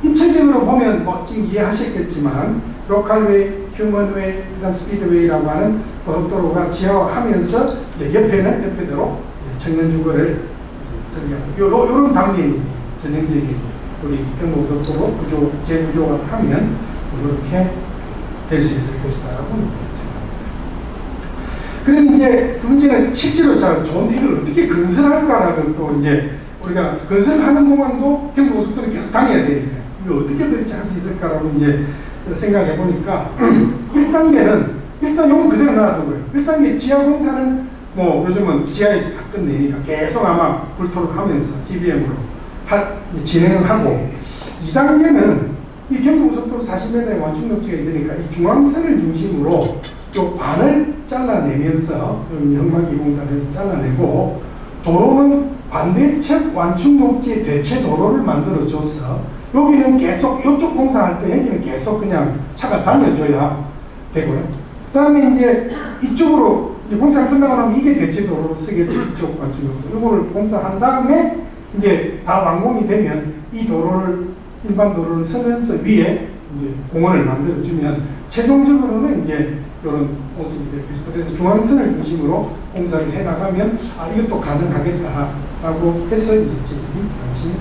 입체적으로 보면 뭐 지금 이해하셨겠지만 로컬웨이, 휴먼웨이, 그다음 스피드웨이라고 하는 고속도로가 지하화하면서 이제 옆에는 옆에대로 청년주거를 설계하고 요런 단계는 전형적인 우리 경부고속도로 구조 재구조가 하면 이렇게 될 수 있을 것이다라고 생각합니다. 그럼 이제 두 번째는 실제로 자 좋은데 이걸 어떻게 건설할까라고 또 이제 우리가 건설하는 동안도 경부고속도로 계속 다녀야 되니까 이거 어떻게 될지 할 수 있을까라고 이제 생각해 보니까 1단계는 일단 요건 그대로 놔두고요. 1단계 지하공사는 뭐 요즘은 지하에서 다 끝내니까 계속 아마 불토를 하면서 TBM으로 진행을 하고 2단계는 이 경부고속도로 40m의 완충녹지가 있으니까 이 중앙선을 중심으로 요 반을 잘라내면서 연막이 공사를 해서 잘라내고 도로는 반대측 완충녹지의 대체 도로를 만들어줘서 여기는 계속 이쪽 공사할 때 여기는 계속 그냥 차가 다녀줘야 되고요. 그 다음에 이제 이쪽으로 공사 끝나고 나면 이게 대체 도로로 쓰겠죠. 이쪽 완충녹지. 이거를 공사한 다음에 이제 다 완공이 되면 이 도로를 일반 도로를 쓰면서 위에 이제 공원을 만들어주면 최종적으로는 이제 이런 모습이 될 것이다. 그래서 중앙선을 중심으로 공사를 해나가면 이것도 가능하겠다라고 해서 이제 저희들이 당시에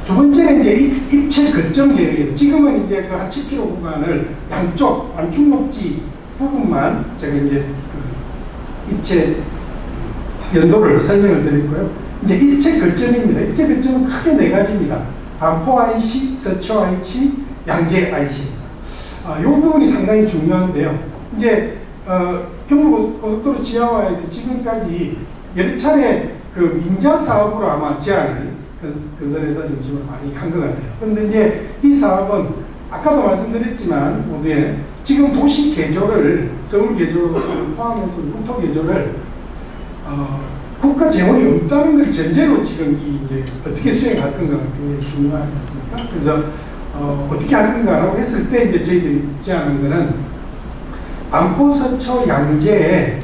두 두 번째는 이제 입체 거점 계획이에요. 지금은 이제 그 한 7km 구간을 양쪽 완충 녹지 부분만 제가 이제 그 입체 연도를 설명을 드렸고요. 이제 입체 거점입니다. 입체 거점은 크게 네 가지입니다. 반포 IC, 서초 IC, 양재 IC입니다. 이 부분이 상당히 중요한데요. 이제 경부고속도로 지하화에서 지금까지 여러 차례 그 민자 사업으로 아마 제안을 건설회사 중심으로 많이 한 것 같아요. 그런데 이제 이 사업은 아까도 말씀드렸지만 모두에 지금 도시 개조를 서울 개조를 포함해서 국토 개조를 국가 재원이 없다는 걸 전제로 지금 이제 어떻게 수행할 건가가 굉장히 중요하지 않습니까? 그래서 어떻게 할 건가라고 했을 때 이제 저희들이 제안한 거는 반포, 서초, 양재에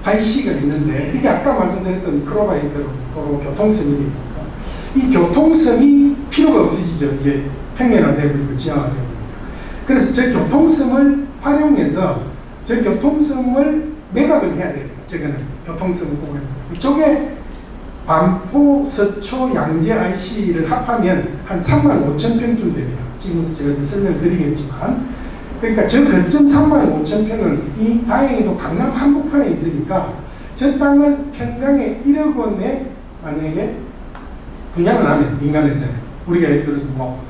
IC가 있는데 이게 아까 말씀드렸던 크로바이트로 도로 교통섬이 있습니다. 이 교통섬이 필요가 없으시죠. 이제 평면화되고 지하화되고. 그래서 저 교통섬을 활용해서 저 교통섬을 매각을 해야 돼요. 저거는 교통섬을 공간입니다. 이쪽에 반포, 서초, 양재 IC를 합하면 한 35,000평쯤 됩니다. 지금부터 제가 설명을 드리겠지만, 그러니까 저 거점 35,000평을 이 다행히도 강남 한복판에 있으니까 저 땅을 평당에 1억 원에 만약에 분양을 하면 민간에서 우리가 예를 들어서 뭐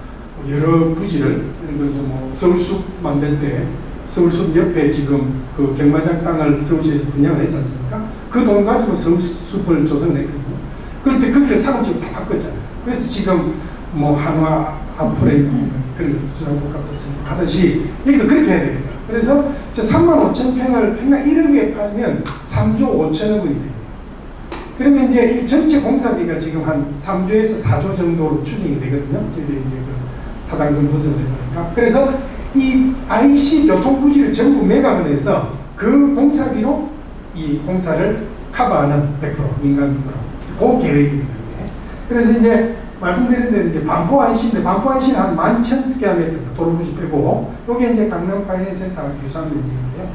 여러 부지를 예를 들어서 뭐 서울숲 만들 때 서울숲 옆에 지금 그 경마장 땅을 서울시에서 분양을 했지 않습니까? 그 돈 가지고 서울숲을 조성했거든요. 그럴 때 거기를 사업지로 다 바꿨잖아요. 그래서 지금 뭐 한화 아프랜드 그런 주상복 하듯이 여기도 그렇게 해야 되겠다. 그래서 저 35,000평을 평당 1억에 팔면 3조 5천억 원이 됩니다. 그러면 이제 이 전체 공사비가 지금 한 3조에서 4조 정도로 추정이 되거든요. 저희들이 이제 그 타당성 분석을 해보니까. 그래서 이 IC 교통부지를 전부 매각을 해서 그 공사비로 이 공사를 커버하는 100% 민간으로 그 계획입니다. 그래서 이제 말씀드린 대로 이제 반포 IC인데 반포 IC는 한 11,000스퀘어미터 도로부지 빼고 요게 이제 강남 파이낸스 센터와 유사한 면적인데요.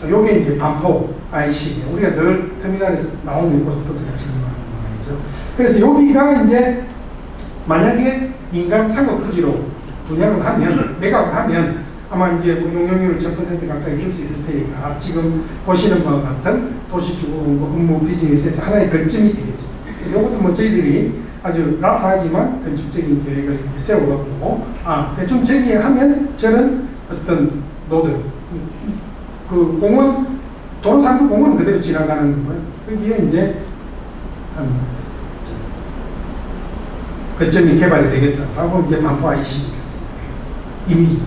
요게 이제 반포 IC 우리가 늘 터미널에서 나오는 고속버스가 지금 하는 말이죠. 그래서 여기가 이제 만약에 민간 상업 부지로 분양을 하면 매각을 하면 아마 이제 뭐 용적률을 1000% 가까이 줄 수 있을 테니까 지금 보시는 바와 같은 도시주거 업무 비즈니스에서 하나의 거점이 되겠죠. 그래서 이것도 뭐 저희들이 아주 라프하지만 건축적인 계획을 이렇게 세워갖고 대충 저기하면 저는 어떤 노드 그 공원 도로상부 공원 그대로 지나가는 거고요. 거기에 이제 거점이 개발이 되겠다라고 이제 반포 IC 이미지.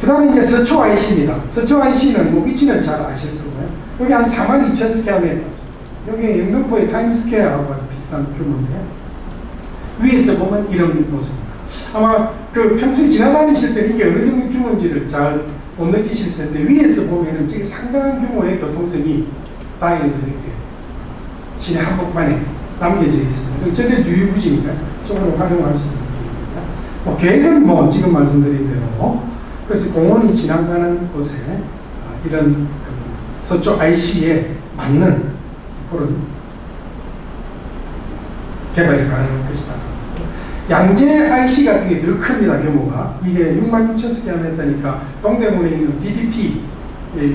그 다음에 이제 서초 IC입니다. 서초 IC는 뭐 위치는 잘 아실 거고요. 여기 한 42,000스퀘어미터. 여기 영등포의 타임스퀘어하고 아주 비슷한 규모인데요. 위에서 보면 이런 모습입니다. 아마 그 평소에 지나다니실 때 이게 어느 정도 규모인지를 잘 못 느끼실 텐데 위에서 보면은 저기 상당한 규모의 교통성이 다이어트 이렇게 시내 한복판에 남겨져 있습니다. 저게 유유부지니까 조금 활용할 수 있는 계획입니다. 뭐 계획은 뭐 지금 말씀드린 대로 그래서 공원이 지나가는 곳에 이런 그 서초 IC에 맞는 그런 개발이 가능할 것이다. 양재 IC 같은 게 더 큽니다. 규모가. 이게 66,000스퀘어미터니까 동대문에 있는 DDP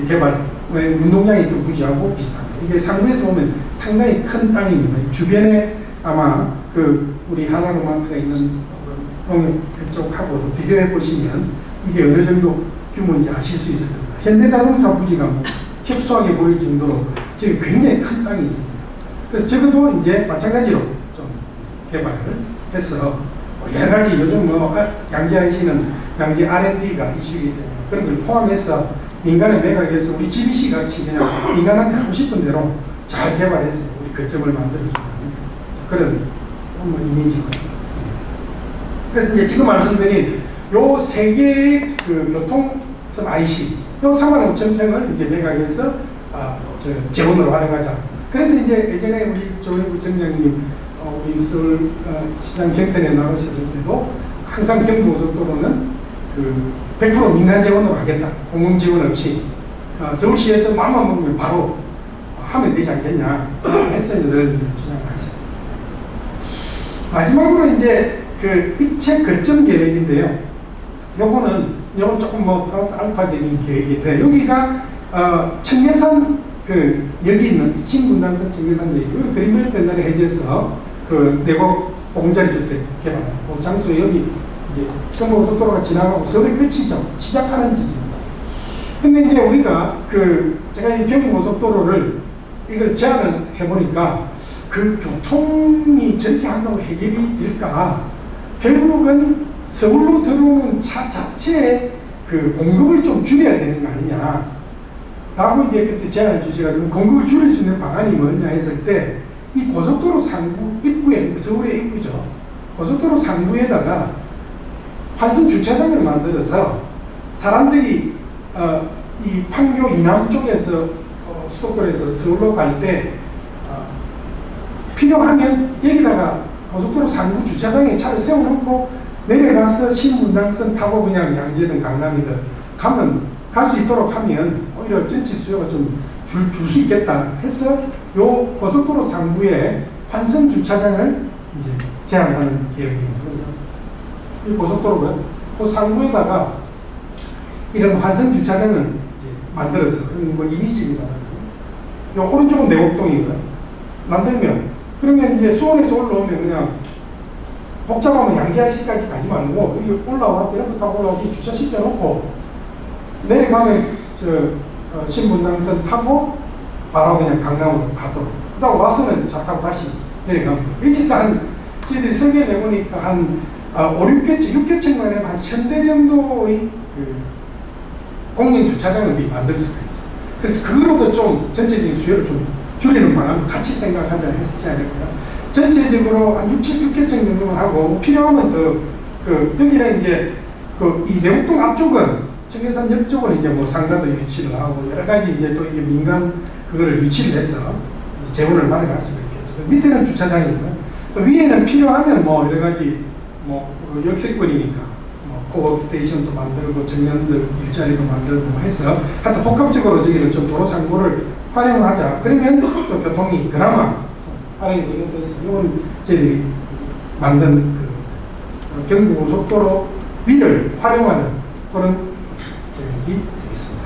개발 운동장이 있던 부지하고 비슷합니다. 이게 상부에서 보면 상당히 큰 땅입니다. 주변에 아마 그 우리 하나로마트가 있는 농협 쪽하고도 비교해 보시면 이게 어느 정도 규모인지 아실 수 있을 겁니다. 현대자동차 부지가 뭐 협소하게 보일 정도로 지금 굉장히 큰 땅이 있습니다. 그래서 적어도 이제 마찬가지로 좀 개발을 해서 여러 가지 요즘 뭐 양재 IC는 양재 R&D가 이슈이기 때문에 그런 걸 포함해서 민간에 매각해서 우리 GBC 같이 그냥 민간한테 하고 싶은 대로 잘 개발해서 우리 거점을 만들어주는 그런 이미지거든요. 그래서 이제 지금 말씀드린 요 세 개의 그 교통선 IC, 요 45,000평을 이제 매각해서 재원으로 활용하자. 그래서 이제 예전에 우리 조영구 청장님 우리 서울 시장 경선에 나오셨을 때도 항상 경부고속도로는 그 100% 민간 재원으로 하겠다. 공공 지원 없이 서울시에서 마음만 먹으면 바로 하면 되지 않겠냐 해서 늘 주장하시죠. 마지막으로 이제 그 입체 거점 계획인데요. 요건 조금 뭐 플러스 알파적인 계획인데, 여기가 청계산 여기 있는 신분당선 청계산 여기 그린벨트 옛날에 해제해서 그 내곡 공자리 주택 개발한 그 장소에 여기 이제 경부고속도로가 지나가고 서울이 끝이죠. 시작하는 지점입니다. 근데 이제 우리가 제가 이 경부고속도로를 이걸 제안을 해보니까 그 교통이 저렇게 한다고 해결이 될까? 결국은 서울로 들어오는 차 자체의 그 공급을 좀 줄여야 되는 거 아니냐 라고 이제 그때 제안을 주셔가지고 공급을 줄일 수 있는 방안이 뭐냐 했을 때, 이 고속도로 상부 입구에, 서울의 입구죠, 고속도로 상부에다가 환승 주차장을 만들어서 사람들이 이 판교 이남 쪽에서 수도권에서 서울로 갈 때 필요하면 여기다가 고속도로 상부 주차장에 차를 세워놓고 내려가서 신분당선 타고 그냥 양재든 강남이든 갈 수 있도록 하면 오히려 전체 수요가 좀 줄 수 있겠다 해서 요 고속도로 상부에 환승 주차장을 이제 제안하는 계획입니다. 그래서 이 고속도로가 그 상부에다가 이런 환승 주차장을 이제 만들었어. 뭐 이미지입니다. 요 오른쪽은 내곡동이고요. 만들면 그러면 이제 수원에서 올라오면 그냥 복잡하면 양재 IC까지 가지 말고 여기 올라와서 이렇게 타고 올라와서 주차시켜놓고 내려가면 신분당선 타고 바로 그냥 강남으로 가도록. 그다음 와서는 차 타고 다시 내려가면 여기서 저희들이 설계를 해보니까 한 5, 6개층 만에 한 1000대 정도의 공영 주차장을 만들 수가 있어요. 그래서 그거로도 좀 전체적인 수요를 좀 줄이는 방안도 같이 생각하자 했었지 않을까요? 전체적으로 한 6, 7개층 정도만 하고 필요하면 더 여기는 이제 이 내곡동 앞쪽은 청계산 옆쪽은 이제 뭐 상가도 유치를 하고 여러 가지 이제 또 이게 민간 그거를 유치를 해서 재원을 마련할 수가 있겠죠. 밑에는 주차장이고요. 또 위에는 필요하면 뭐 여러 가지 뭐 역세권이니까 뭐 코워크 스테이션도 만들고 청년들 일자리도 만들고 해서 하여튼 복합적으로 저기를 좀 도로 상부를 활용하자. 그러면 또 교통이 그나마 활용이 되겠다. 이건 저희들이 만든 경부고속도로 위를 활용하는 그런 계획이 되겠습니다.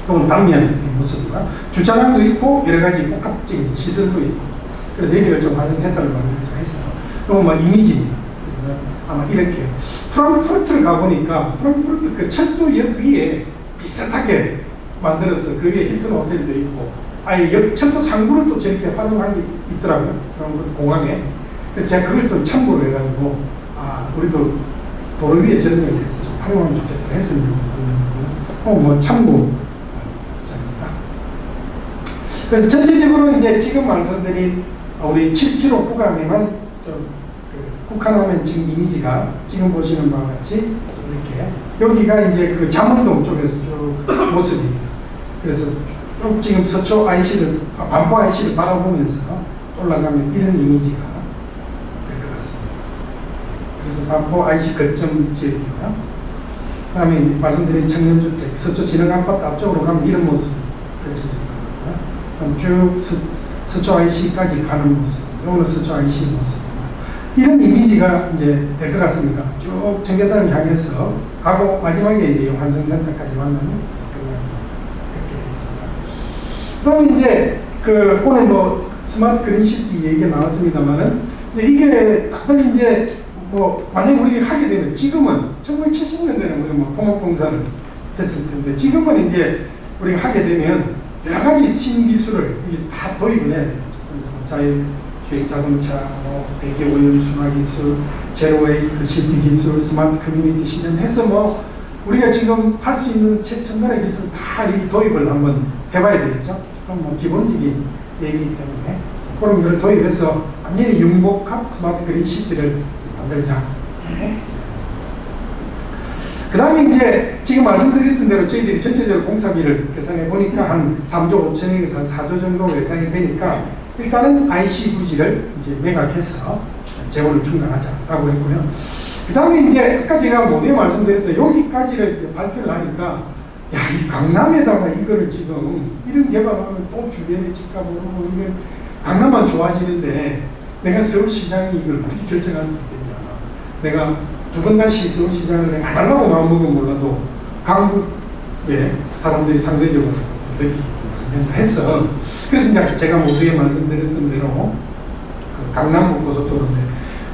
이건 단면의 모습이고요. 주차장도 있고 여러 가지 복합적인 시설도 있고, 그래서 여기를 좀 환승센터를 만들자 했어요. 이건 뭐 이미지입니다. 그래서 아마 이렇게 프랑크푸르트를 가보니까 프랑크푸르트 그 철도역 위에 비슷하게 만들어서 그 위에 힐튼 호텔도 있고 아예 철도 상부를 또 저렇게 활용한 게 있더라고요. 프랑크푸르트 공항에. 그래서 제가 그걸 좀 참고로 해가지고 우리도 도로 위에 저런 걸 해서 좀 활용하면 좋겠다 했습니다. 뭐 참고입니다. 그래서 전체적으로 이제 지금 말씀드린 우리 7km 구간에만 좀 국한하면 지금 이미지가 지금 보시는 바와 같이 이렇게 여기가 이제 그 잠원동 쪽에서 쭉 모습입니다. 그래서 쭉 지금 서초 IC를 반포 IC를 바라보면서 올라가면 이런 이미지가 될 것 같습니다. 그래서 반포 IC 거점 지역이고요. 그다음에 말씀드린 청년주택 서초 진흥아파트 앞쪽으로 가면 이런 모습이 펼쳐질 거고요. 쭉 서초 IC까지 가는 모습, 이거는 서초 IC 모습. 이런 이미지가 이제 될 것 같습니다. 쭉 청계산을 향해서 가고 마지막에 이제 환승센터까지 만나면 이렇게 되어 있습니다. 그다음에 이제 오늘 뭐 스마트 그린시티 얘기가 나왔습니다만은 이게 다들 이제 뭐 만약 우리가 하게 되면 지금은 1970년대에는 우리가 뭐 토목공사를 했을 텐데 지금은 이제 우리가 하게 되면 여러 가지 신기술을 다 도입을 해야 되죠. 그래서 자율주행 자동차, 대기 오염 순화 기술, 제로 웨이스트 시티 기술, 스마트 커뮤니티 실현해서 뭐 우리가 지금 할 수 있는 최첨단의 기술 다 이 도입을 한번 해봐야 되겠죠. 그래서 뭐 기본적인 얘기이기 때문에 그런 걸 도입해서 완전히 융복합 스마트 그린 시티를 만들자. 그 다음에 이제 지금 말씀드렸던 대로 저희들이 전체적으로 공사비를 계산해 보니까 한 3조 5천억에서 한 4조 정도 예상이 되니까 일단은 IC 부지를 이제 매각해서 재원을 충당하자라고 했고요. 그 다음에 이제 아까 제가 모두에 말씀드렸는데 여기까지를 이제 발표를 하니까 이 강남에다가 이거를 지금 이런 개발하면 또 주변에 집값 오르고 이게 강남만 좋아지는데 내가 서울시장이 이걸 어떻게 결정할 수 있겠냐. 내가 두 번 다시 서울시장을 내가 안 하려고 마음먹으면 몰라도 강북에 사람들이 상대적으로 느끼기 때문에 해서, 그래서 이제 제가 모두에 말씀드렸던 대로 강남북 고속도로인데,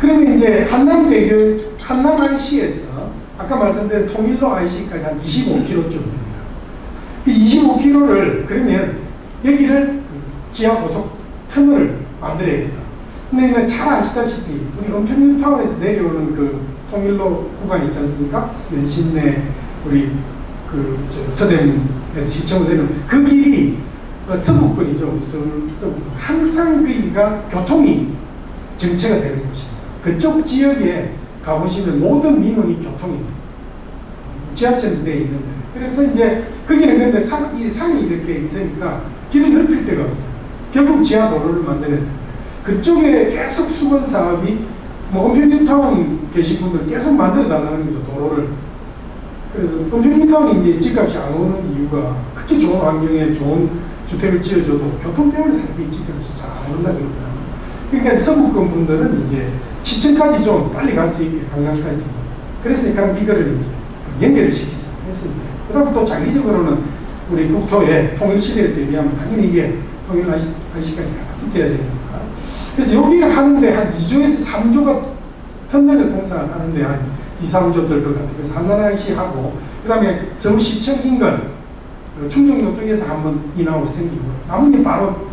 그러면 이제 한남대교, 한남 IC에서 아까 말씀드린 통일로 IC까지 한 25km 좀 됩니다. 그 25km를 그러면 여기를 지하 고속 터널을 만들어야겠다. 근데 잘 아시다시피 우리 은평뉴타운에서 내려오는 그 통일로 구간 있지 않습니까? 연신내 우리 서대문에서 시청으로 내려오는 그 길이 서부권이죠. 서울 서부권. 항상 거기가 교통이 정체가 되는 곳입니다. 그쪽 지역에 가보시면 모든 민원이 교통입니다. 지하철 내에 있는데. 그래서 이제 거기는 근데 산이 이렇게 있으니까 길을 넓힐 데가 없어요. 결국 지하 도로를 만들어야 됩니다. 그쪽에 계속 수건 사업이 은평뉴타운 계신 분들 계속 만들어 달라는 거죠, 도로를. 그래서 은평뉴타운이 이제 집값이 안 오는 이유가 그렇게 좋은 환경에 좋은 주택을 지어줘도 교통 때문에 사람들이 집값이 잘 안 오른다 그러더라고요. 그러니까 서부권 분들은 이제 시청까지 좀 빨리 갈 수 있게, 강남까지. 그래서 이거를 이제 연결을 시키자 했을 때. 그 다음 또 장기적으로는 우리 국토의 통일시대를 대비하면 당연히 이게 통일 IC까지 붙어야 되니까. 그래서 여기를 하는데 한 2조에서 3조가 터널을 공사하는데 한 2, 3조 들 것 같아요. 그래서 한남 IC 하고, 그 다음에 서울시청 인근, 충정로 쪽에서 한번 인하우스 생기고, 나머지 바로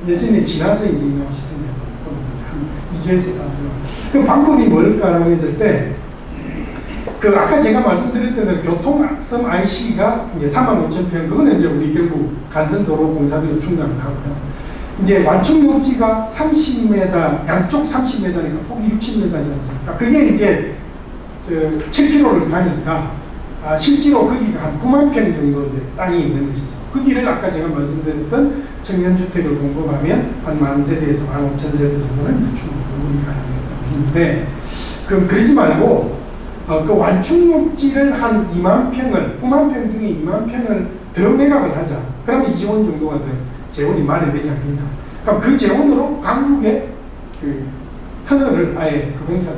예전에 지나서 이제 인하우스 생겨야 되고, 한 2조에서 3조. 그 방법이 뭘까라고 했을 때, 아까 제가 말씀드렸던 대로 교통섬 IC가 이제 45,000평, 그거는 이제 우리 결국 간선도로 공사비로 충당을 하고요. 이제 완충 용지가 30m, 양쪽 30m니까 폭이 60m이지 않습니까? 그게 이제 7km를 가니까 실제로 거기가 한 9만 평 정도 땅이 있는 것이죠. 거기를 아까 제가 말씀드렸던 청년주택을 공급하면 한 10,000세대에서 15,000세대 정도는 충분히 공급이 가능하다고 했는데, 그럼 그러지 말고 그 완충용지를 한 2만 평을, 9만 평 중에 2만 평을 더 매각을 하자. 그러면 2조 정도가 더 재원이 마련되지 않겠냐. 그럼 그 재원으로 강북에 그 터널을 아예 그 공사를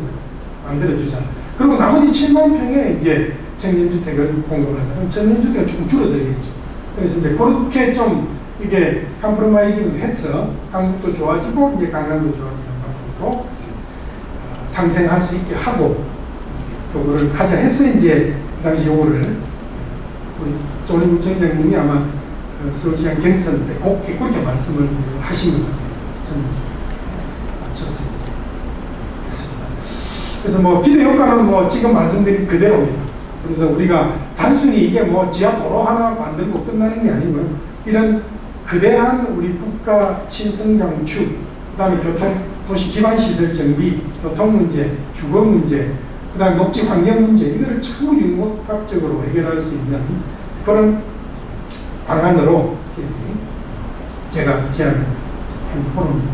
만들어주자. 그리고 나머지 7만 평에 이제 청년주택을 공급을 하자. 그럼 청년주택은 조금 줄어들겠죠. 그래서 이제 그렇게 좀 이게 컴프로마이징을 해서 강북도 좋아지고 이제 강남도 좋아지는 방법으로 상생할 수 있게 하고, 요거를 하자 해서 이제 그 당시 요거를 우리 조은희 부총장님이 아마 서울시장 경선 때 그렇게 말씀을 하신 것 같아요. 그래서 저는 맞춰서 이제 했습니다. 그래서 뭐 비례 효과는 뭐 지금 말씀드린 그대로입니다. 그래서 우리가 단순히 이게 뭐 지하 도로 하나 만들고 끝나는 게 아니고요. 이런 거대한 우리 국가 신성 장축, 그다음에 교통 도시 기반 시설 정비, 교통 문제, 주거 문제, 그다음에 녹지 환경 문제, 이거를 전부 융합적으로 해결할 수 있는 그런 방안으로 제가 제안한 포럼입니다.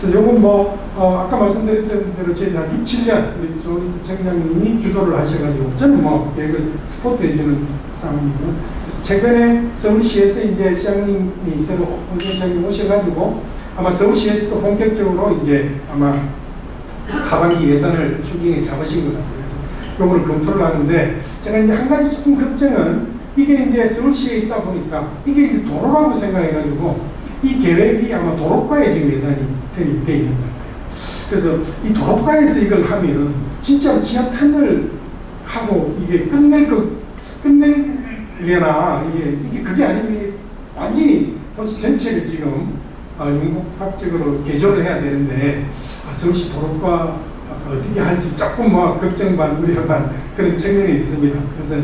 그래서 이건 뭐 아까 말씀드렸던 대로 저희들 한 6, 7년 우리 조은희 부총장님이 주도를 하셔가지고 저는 뭐 계획을 스포트해주는 상황이고요. 그래서 최근에 서울시에서 이제 시장님이 새로 본선장님 오셔가지고 아마 서울시에서도 본격적으로 이제 아마 하반기 예산을 추경에 잡으신 것 같아요. 그래서 이거를 검토를 하는데, 제가 이제 한 가지 조금 걱정은 이게 이제 서울시에 있다 보니까 이게 이제 도로라고 생각해가지고 이 계획이 아마 도로과에 지금 예산이 편입되어 있는 것 같아요. 그래서 이 도로과에서 이걸 하면 진짜 지하 터널 하고 이게 끝낼려나 이게 그게 아니면 완전히 도시 전체를 지금 융합적으로 개조를 해야 되는데, 서울시 도로과 어떻게 할지 조금 뭐 걱정 반 우려 반 그런 측면이 있습니다. 그래서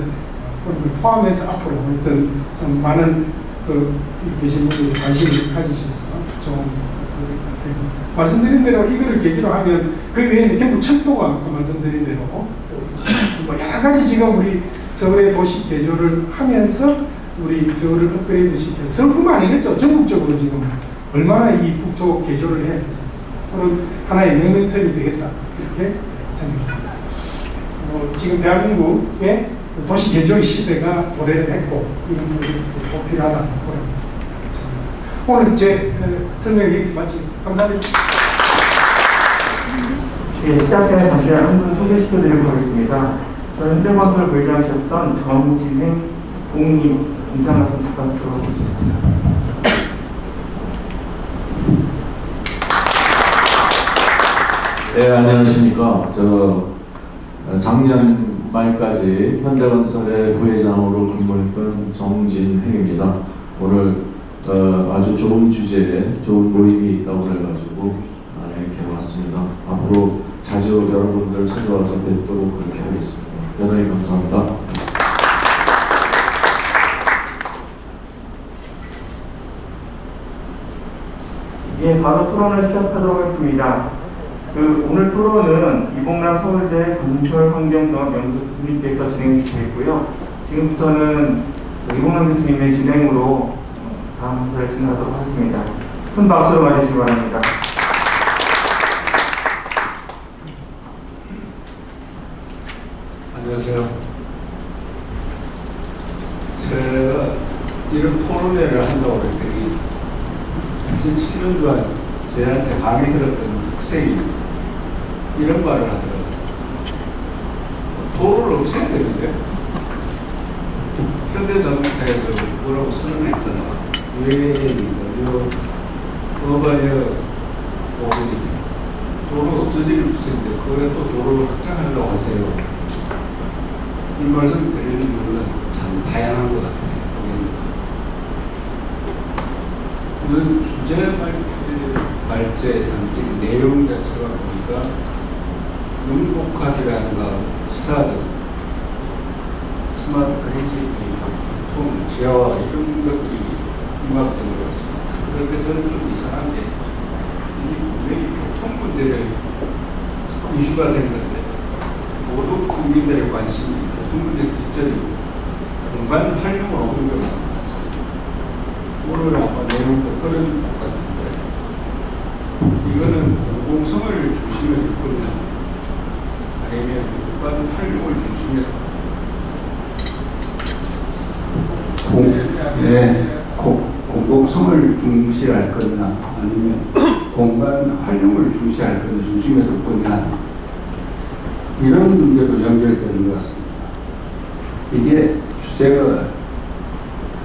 포함해서 앞으로 하여튼 좀 많은 계신 분들이 관심을 가지셔서 좋은 프로젝트 같아요. 말씀드린 대로 이거를 계기로 하면 그 외에 결국 철도가 아까 말씀드린 대로 뭐 여러 가지 지금 우리 서울의 도시 개조를 하면서 우리 서울을 업그레이드 시키는, 서울뿐만 아니겠죠. 전국적으로 지금 얼마나 이 국토 개조를 해야 되지 않겠습니까? 그런 하나의 모멘텀이 되겠다, 이렇게 생각합니다. 지금 대한민국의 도시 개조의 시대가 도래를 했고 이런 부분이 꼭 필요하다. 오늘 제 설명 여기서 마치겠습니다. 감사합니다. 시작 전에 잠시 한 분 소개시켜드리도록 하겠습니다. 현대건설 부회장이셨던 정진행 공님 인사 말씀 잠깐 들어보겠습니다. 네, 안녕하십니까. 작년 말까지 현대건설의 부회장으로 근무했던 정진행입니다. 오늘 아주 좋은 주제에 좋은 모임이 있다고 해가지고 이렇게 왔습니다. 앞으로 자주 여러분들 찾아와서 뵙도록 그렇게 하겠습니다. 대단히 감사합니다. 예, 바로 토론을 시작하도록 하겠습니다. 오늘 토론은 이봉남 서울대 건설환경정학연구소님께서 진행해 주시겠고요. 지금부터는 이봉남 교수님의 진행으로 다음 행사를 진행하도록 하겠습니다. 큰 박수로 맞으시기 바랍니다. 안녕하세요. 제가 이런 토론회를 한다고 그랬더니 2007년 동안 저한테 강의 들었던 학생이 이런 말을 하더라고요. 도로를 없애야 되는데 현대자동차에서 뭐라고 선언했잖아. 왜 어바이어 도로 없어지는 추세인데 그거에 또 도로를 확장하려고 하세요. 이 말씀 드리는 이유는 참 다양한 것 같아요. 오늘 주제 발제에 담긴 내용 자체가 보니까 눈곡하기라든가 스타드, 스마트 그린시티, 교통, 지하화 이런 것들이 융합된 것 같습니다. 그래서는 좀 이상한 게 이게 분명히 교통 문제를 이슈가 된 건데 모두 국민들의 관심이 교통 문제 뒷전이고 공간 활용을 오는 것 같습니다. 오늘 아마 내용도 그런 것 같은데 이거는 공공성을 중심에 두고 있는 아니면 공간 활용을 중심에 공공성을 중시할 거냐 아니면 공간 활용을 중시할 거냐 중심에 둘 거냐 이런 문제로 연결되는 것 같습니다. 이게 주제가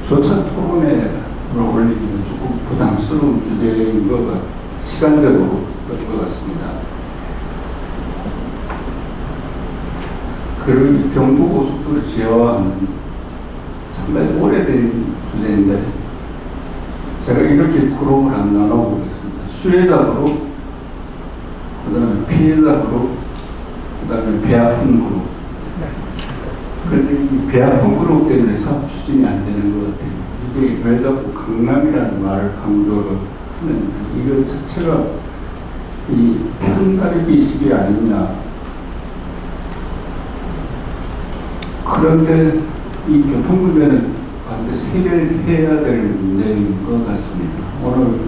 조차 토론회를 올리기는 조금 부담스러운 주제인 것 시간적으로 그런 것 같습니다. 그리고 경부고속도로 지하화는 상당히 오래된 주제인데 제가 이렇게 그룹을 안 나눠보겠습니다. 수혜자그룹, 그 다음에 피해자그룹, 그 다음에 배 아픈 그룹. 그런데 이 배 아픈 그룹 때문에 사업 추진이 안 되는 것 같아요. 이게 왜 자꾸 강남이라는 말을 강조를 하는지 이거 자체가 이 편가르기식이 아니냐. 그런데 이 교통 문제는 반드시 해결해야 될 문제인 것 같습니다. 오늘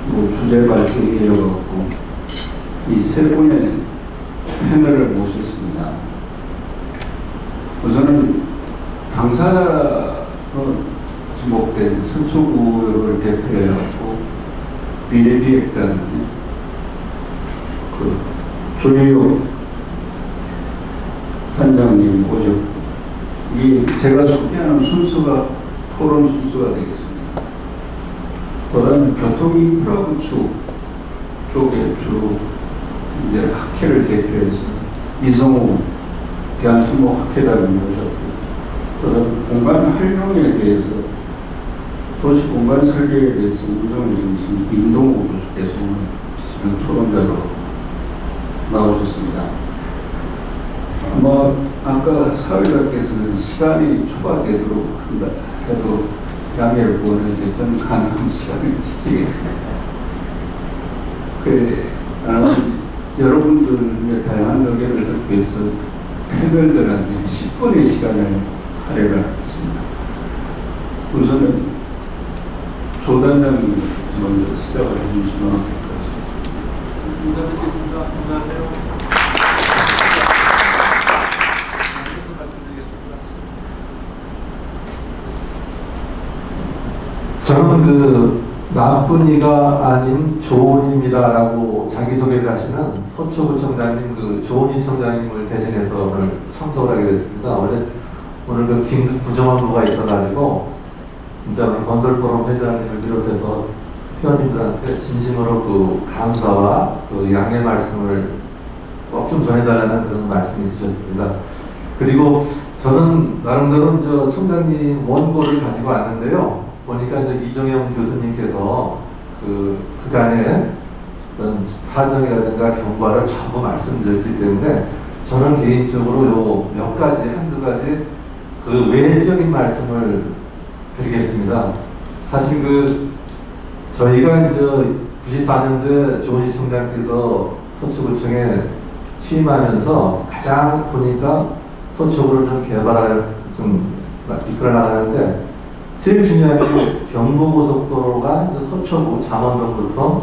뭐 주제 발표이어갖고 이 세 분의 패널을 모셨습니다. 우선은 당사자로 지목된 서초구를 대표해갖고 미래기획단 그 조유혁 단장님 오셨고 이 제가 소개하는 순서가 토론 순서가 되겠습니다. 그다음에 교통인프라 구축 쪽에 주로 이제 학회를 대표해서 이성우 대한통목 학회장을 모셨고, 그다음에 공간 활용에 대해서 도시 공간 설계에 대해서 운영을 이루신 임동우 교수께서 지금 토론자로 나오셨습니다. 아까 사회자께서는 시간이 초과되도록 한다 해도 양해를 구하는데 저는 가능한 시간을 지키겠습니다. 여러분들의 다양한 의견을 듣기 위해서 패널들한테 10분의 시간을 할애를 하겠습니다. 우선은 조 단장님 먼저 시작을 해주시면 인사드리겠습니다. 안녕하세요. 저는 나쁜 이가 아닌 좋은입니다라고 자기소개를 하시는 서초구청장님, 그 조은희 청장님을 대신해서 오늘 참석을 하게 됐습니다. 원래 오늘 그 긴급 구정원부가 있어가지고 진짜 오늘 건설포럼 회장님을 비롯해서 회원님들한테 진심으로 그 감사와 그 양해 말씀을 꼭 좀 전해달라는 그런 말씀이 있으셨습니다. 그리고 저는 나름대로 저 청장님 원고를 가지고 왔는데요. 보니까 이제 이정영 교수님께서 그간의 어떤 사정이라든가 경과를 전부 말씀드렸기 때문에 저는 개인적으로 요 몇 가지, 한두 가지 그 외적인 말씀을 드리겠습니다. 사실 저희가 이제 94년도에 조은희 총장께서 서초구청에 취임하면서 가장 보니까 서초구를 좀 개발을 좀 이끌어 나가는데 제일 중요한 게 경부고속도로가 서초구 잠원동부터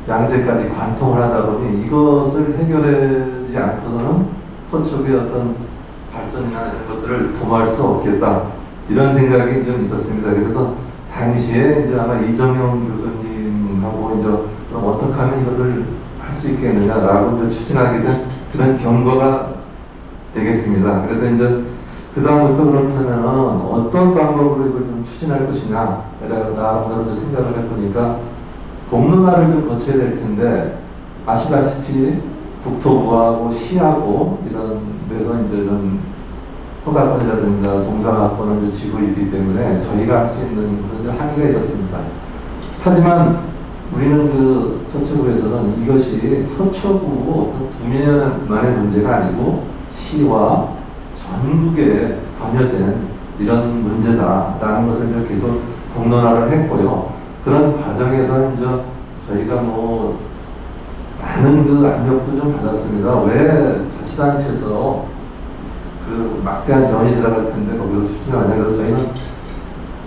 양재까지 관통을 하다 보니 이것을 해결하지 않고서는 서초구의 어떤 발전이나 이런 것들을 도모할 수 없겠다, 이런 생각이 좀 있었습니다. 그래서 당시에 이제 아마 이정영 교수님하고 이제 그럼 어떻게 하면 이것을 할 수 있겠느냐라고 이제 추진하게 된 그런 경과가 되겠습니다. 그래서 이제 그 다음부터 그렇다면 어떤 방법으로 이걸 좀 추진할 것이냐, 내가 나름대로 생각을 해보니까 공론화를 좀 거쳐야 될 텐데, 아시다시피 국토부하고 시하고 이런 데서 이제 좀 허가권이라든가 공사권을 쥐고 있기 때문에 저희가 할 수 있는 무슨 한계가 있었습니다. 하지만 우리는 그 서초구에서는 이것이 서초구 어떤 구민만의 문제가 아니고 시와 전국에 관여된 이런 문제다라는 것을 이제 계속 공론화를 했고요. 그런 과정에서 이제 저희가 많은 압력도 좀 받았습니다. 왜 자치단체에서 그 막대한 자원이 들어갈 텐데 거기서 추진을 하냐. 그래서 저희는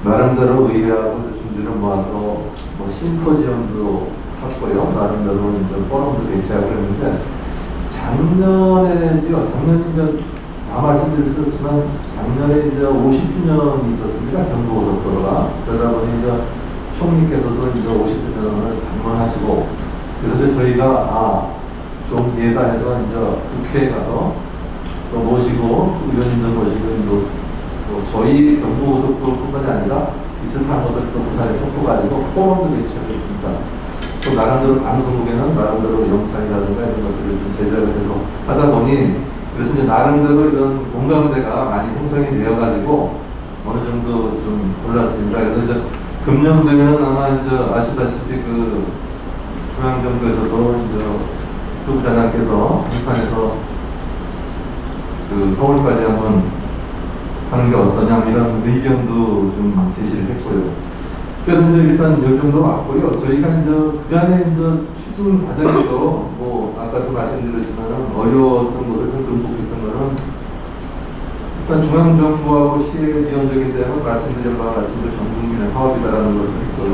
나름대로 의회하고 준비를 모아서 심포지엄도 했고요. 나름대로 이제 포럼도 개최하고 했는데 작년에 말씀드렸지만 작년에 이제 50주년이 있었습니다. 경부고속도로가. 그러다 보니 이제 총리께서도 이제 50주년을 방문하시고, 그래서 이제 저희가 좋은 기회다 해서 이제 국회에 가서 또 모시고 의원님들 모시고 저희 경부고속도로뿐만이 아니라 비슷한 것을 또 부산에 섞어가지고 포럼도 개최했습니다. 또 나름대로 방송국에는 나름대로 영상이라든가 이런 것들을 좀 제작을 해서 하다 보니, 그래서 이제 나름대로 이런 공감대가 많이 형성이 되어가지고 어느 정도 좀 골랐습니다. 그래서 이제 금년도에는 아마 이제 아시다시피 중앙정부에서도 이제 부부장관께서 한판에서 서울까지 한번 하는 게 어떠냐 이런 의견도 좀 제시를 했고요. 그래서 이제 일단 이 정도 왔고요. 저희가 이제 그간에 이제 추진 과정에서 아까도 말씀드렸지만 어려웠던 것을 좀 극복했던 거는 일단 중앙정부하고 시의 위원적인 대응은 말씀드린 바와 같이 전 국민의 사업이다라는 것을 했고요.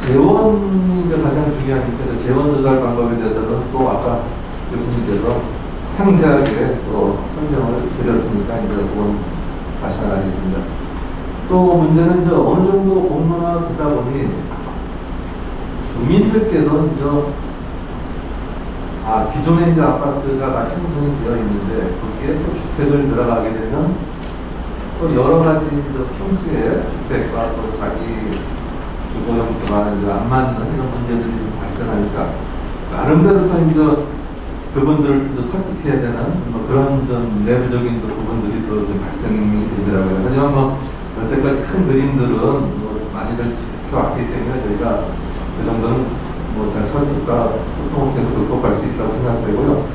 재원이 이제 가장 중요하니까 재원 조달 방법에 대해서는 또 아까 교수님께서 상세하게 또 설명을 드렸으니까 이제 그건 다시 하겠습니다. 또 문제는 이제 어느 정도 공론화되다 보니 주민들께서 이제 기존에 이제 아파트가 형성이 되어 있는데 거기에 또 주택을 들어가게 되면 또 여러 가지 이제 평수의 주택과 또 자기 주거 형태가 이제 안 맞는 이런 문제들이 발생하니까 나름대로 또 이제 그분들을 설득해야 되는 그런 좀 내부적인 부분들이 또 좀 발생이 되더라고요. 하지만 여태까지 큰 그림들은 많이들 지켜왔기 때문에 저희가 그 정도는 잘 설득과 소통을 계속 극복할 수 있다고 생각되고요.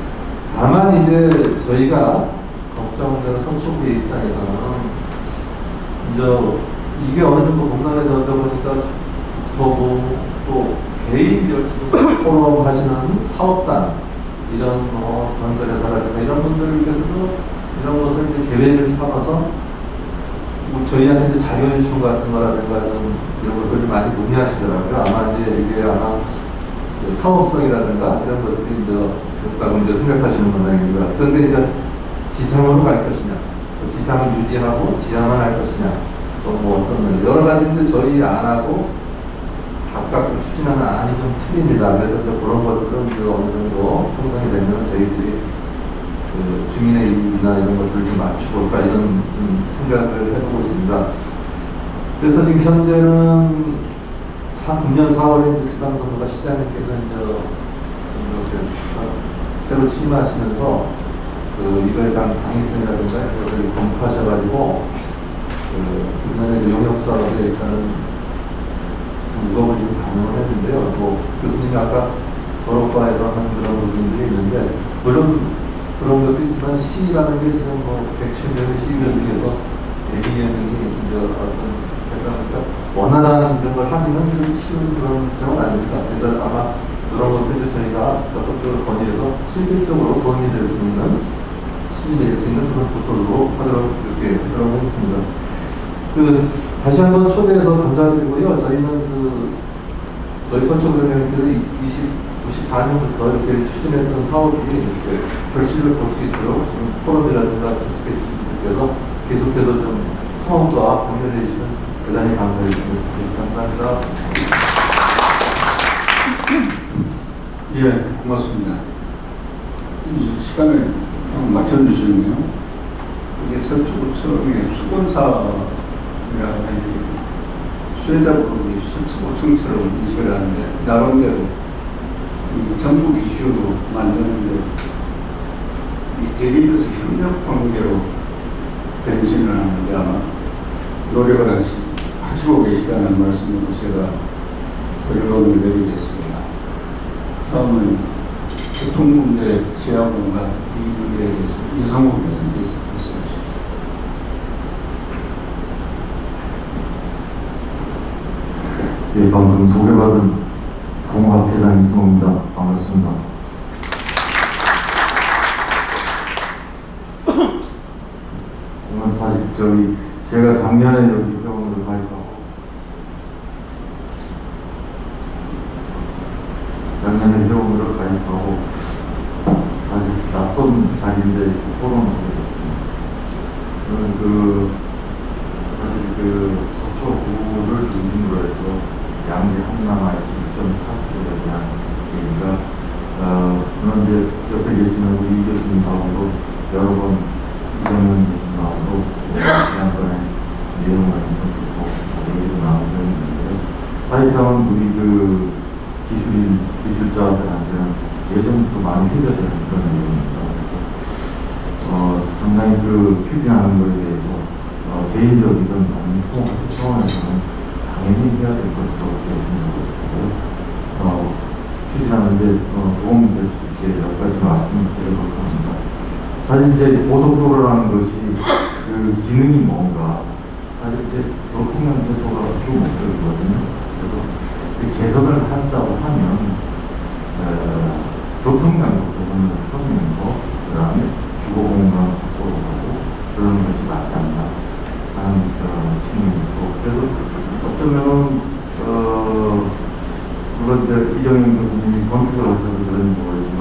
다만 이제 저희가 걱정되는 서초구의 입장에서는 이제 이게 어느 정도 공간에 넣다 보니까 국토부 또 개인별 지금 포럼 하시는 사업단 이런 건설회사라든가 이런 분들께서도 이런 것을 이제 계획을 삼아서 저희한테 이제 자료 요청 같은 거라든가 좀 이런 것들을 많이 문의하시더라고요. 아마 이게 사업성이라든가 이런 것들이 있다고 이제 생각하시는 모양입니다. 그런데 이제 지상으로 갈 것이냐, 또 지상을 유지하고 지하만 할 것이냐, 또 어떤 여러 가지인데 저희 안 하고 각각 추진하는 안이 좀 틀립니다. 그래서 이제 그런 것들은 이제 어느 정도 형성이 되면 저희들이 그 주민의 이익이나 이런 것들 좀 맞춰볼까 이런 좀 생각을 해보고 있습니다. 그래서 지금 현재는 금년 4월에 지방선거가 시장님께서 이제 새로 취임하시면서 그 이거에 대한 방위성이라든가 이런 것들을 검토하셔가지고 금년에 용역 사업에 일단은 무겁을 좀 반영을 했는데요. 뭐 교수님이 아까 도로과에서 하는 그런 부분들이 있는데 물론 그런 것도 있지만 시라는 게 지금 뭐 107명의 시의원 중에서 102명이 이제 어떤 그러니까 원활한 이런 걸 하기는 좀 쉬운 그런 점은 아닙니다. 그래서 아마 그런 것들도 저희가 적극적으로 건의해서 실질적으로 도움이 될 수 있는 수준이 될 수 있는 그런 구설로 하도록 이렇게 하도록 하겠습니다. 다시 한번 초대해서 감사드리고요. 저희는 저희 서초구청에서 94년부터 이렇게 추진했던 사업이 이렇게 결실을 볼 수 있도록 지금 포럼이라든가 특별히께서 계속해서 좀 사업과 공유해 주시면 대단히 감사드립니다. 감사합니다. 예, 고맙습니다. 이 시간을 좀 맞춰주시면요. 이게 서초구청의 수건사업이라고 수혜자분이 서초구청처럼 인식을 하는데 나름대로 전국 이슈로 만드는데 이 대립에서 협력 관계로 변신을 하는데 아마 노력을 하시고 계시다는 말씀으로 제가 결론을 내리겠습니다. 다음은 교통문제 지하공간 이 문제에 대해서 이상호 교수님께서 말씀하십니다. 예, 방금 소개받은 동학회장 이승호입니다. 반갑습니다. 오늘 사실 제가 작년에 여기 병원을 가입하고 사실 낯선 자리인데 포럼을 하겠습니다. 저는 사실 서초구를 중심으로 해서 양재 한남아의 1.4km에 대한 얘기가 그런데 옆에 계시는 우리 이 교수님하고도 여러 번 이정현 교수님하고도 지난번에 내용을 듣고 얘기도 나오고 있는데 사실상은 우리 기술자들한테는 예전부터 많이 해결되는 그런 내용입니다. 상당히 추진하는 것에 대해서 개인적이든 아니면 통합 차원에서는 당연히 해야 될 것이라고 생각하고 추진하는데 도움이 될 수 있게 몇 가지 말씀을 드리도록 합니다. 사실 이제 고속도로라는 것이 그 기능이 뭔가 사실 이제 교통량 제도가 주 목적이거든요. 그래서 개선을 한다고 하면 교통량 개선을 하면서 그 다음에 주거공간 확보를 하고 그러는 것이 맞지 않나 하는 측면이 있고 그래서 어쩌면 물론 이제 이정현 교수님이 건축을 하셔서 그런지 모르지만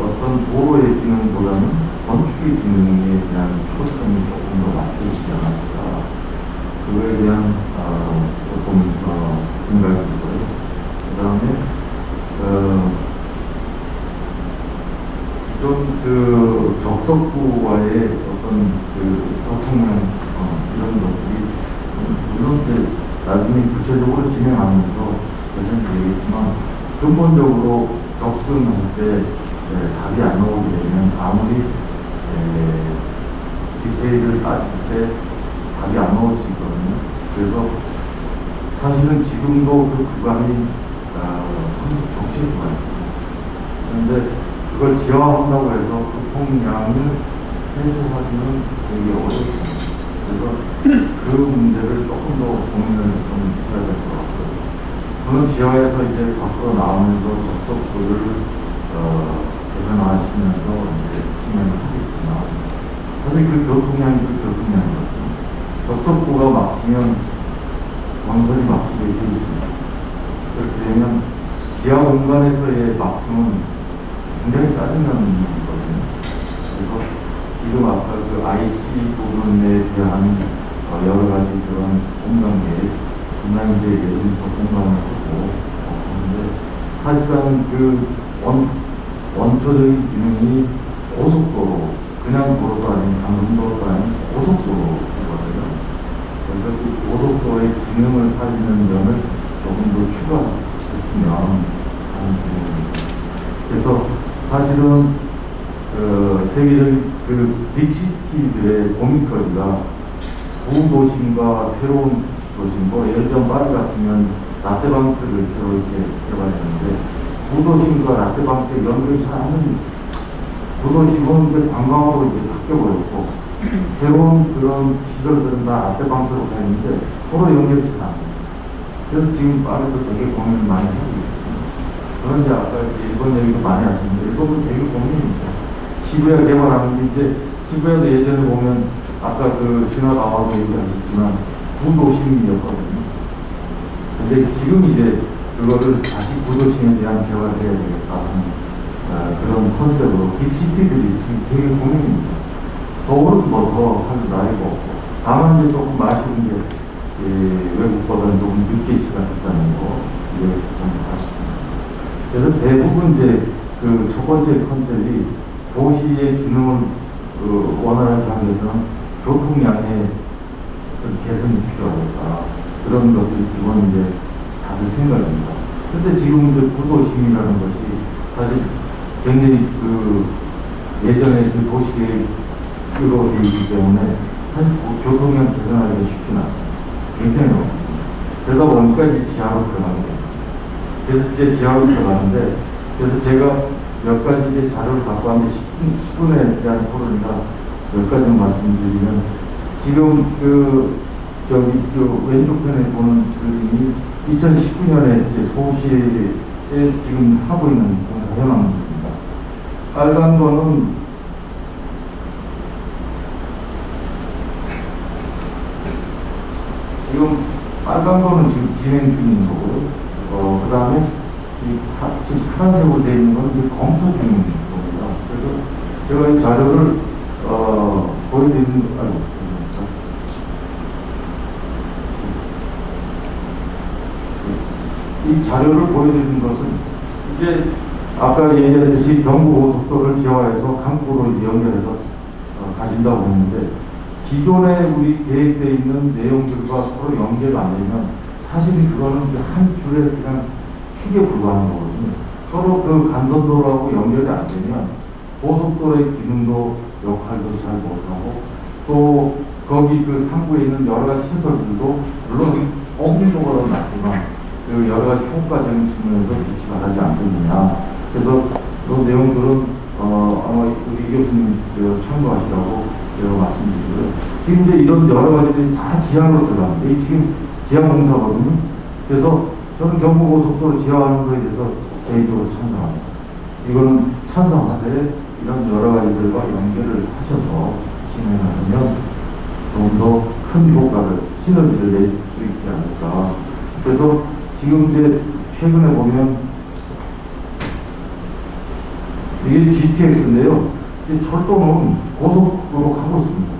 어떤 도로의 기능보다는 건축의 기능에 대한 초점이 조금 더 맞춰지지 않았을까 그거에 대한 조금 생각이 들고요. 그 다음에 좀 적석구와의 어떤 교통량 이런 것들이 물론 이제 나중에 구체적으로 진행하면서 되겠지만 근본적으로 접근할 때 답이 안 나오게 되면 아무리 디테일을 따질 때 답이 안 나올 수 있거든요. 그래서 사실은 지금도 그 구간이 상습 정체 구간입니다. 그런데 그걸 지하화한다고 해서 교통량을 해소하기는 되게 어렵습니다. 그래서 그 문제를 조금 더 고민을 좀 해야 될 것 같고요. 물론 지하에서 이제 밖으로 나오면서 접속도를 개선하시면서 이제 진행을 하겠지만 사실 그 교통량이 교통량이거든요. 접속도가 막히면 광선이 막히게 되어 있습니다. 그렇게 되면 지하 공간에서의 막힘은 굉장히 짜증나는 일이거든요. 그래서 지금 아까 그 IC 부분에 대한 여러 가지 그런 공간계 분명히 이제 예전부터 공감을 하고 그런데 사실상 그 원초적인 기능이 고속도로, 그냥 도로가 아닌 강릉도로가 아닌 고속도로거든요. 그래서 그 고속도로의 기능을 살리는 점을 조금 더 추가했으면 하는 기능입니다. 그래서 사실은 세계적인 그 빅시티들의 고민거리가 구도심과 새로운 도심, 뭐 예를 들면 파리 같으면 라떼방스를 새로 이렇게 개발했는데 구도심과 라떼방스의 연결이 잘 안 됩니다. 구도심은 이제 관광으로 이제 바뀌어버렸고 새로운 그런 시설들은 다 라떼방스로 가 있는데 서로 연결이 잘 안 됩니다. 그래서 지금 파리도 되게 고민을 많이 하고 있습니다. 그런데 아까 이제 일본 얘기도 많이 하셨는데 일본은 되게 고민입니다. 시부야 개발하는데 이제 시부야도 예전에 보면 아까 그 지나가와도 얘기하셨지만 구도심이었거든요. 근데 지금 이제 그거를 다시 구도심에 대한 개발을 해야 되겠다 하는 그런 컨셉으로 빅시티들이 지금 되게 고민입니다. 서울은 뭐 더 할 나이가 없고 다만 이제 조금 아쉬운 게 외국보다는 조금 늦게 시작했다는 거 이해 좀 아쉽습니다. 그래서 대부분 이제 그 첫 번째 컨셉이 도시의 기능을 원활하게 하기 위해서는 교통량의 개선이 필요하겠다. 그런 것들이 기본 이제 다들 생각입니다. 근데 지금 이제 구도심이라는 것이 사실 굉장히 그 예전에 그 도시계획으로 되어 있기 때문에 사실 교통량 개선하기가 쉽지는 않습니다. 굉장히 어렵습니다. 그러다 보니까 이제 지하로 들어가게 됩니다. 그래서 이제 지하로 들어가는데 그래서 제가 몇 가지 이제 자료를 갖고 왔는데 10분에 대한 토론이라 몇 가지 말씀드리면 지금 그 왼쪽 편에 보는 그림이 2019년에 이제 서울시에 지금 하고 있는 공사 현황입니다. 빨간 거는 지금 빨간 거는 지금 진행 중인 거고요. 그 다음에 지금 파란색으로 되어 있는 건 이제 검토 중인 겁니다. 그래서 제가 이 자료를 보여드리는 이 자료를 보여드리는 것은 이제 아까 얘기했듯이 경부고속도로를 지하화해서 강구로 연결해서 가진다고 했는데 기존에 우리 계획되어 있는 내용들과 서로 연결이 안 되면 사실 그거는 한 줄의 그냥 축에 불과한 거거든요. 서로 그 간선도로하고 연결이 안 되면 고속도로의 기능도 역할도 잘 못하고 또 거기 그 상부에 있는 여러 가지 시설들도 물론 엄밀도로는 낮지만 그 여러 가지 효과적인 측면에서 비치가 하지 않겠느냐. 그래서 그 내용들은 아마 우리 교수님 참고하시라고 제가 말씀드리고요. 지금 이제 이런 여러 가지들이 다 지하로 들어갑니다. 이 지금 지하 공사거든요. 그래서 저는 경부고속도로 지하화하는 거에 대해서 개인적으로 찬성합니다. 이거는 찬성하되 이런 여러 가지들과 연결을 하셔서 진행하면 좀 더 큰 효과를, 시너지를 낼 수 있지 않을까. 그래서 지금 이제 최근에 보면 이게 GTX인데요. 철도는 고속도로 가고 있습니다.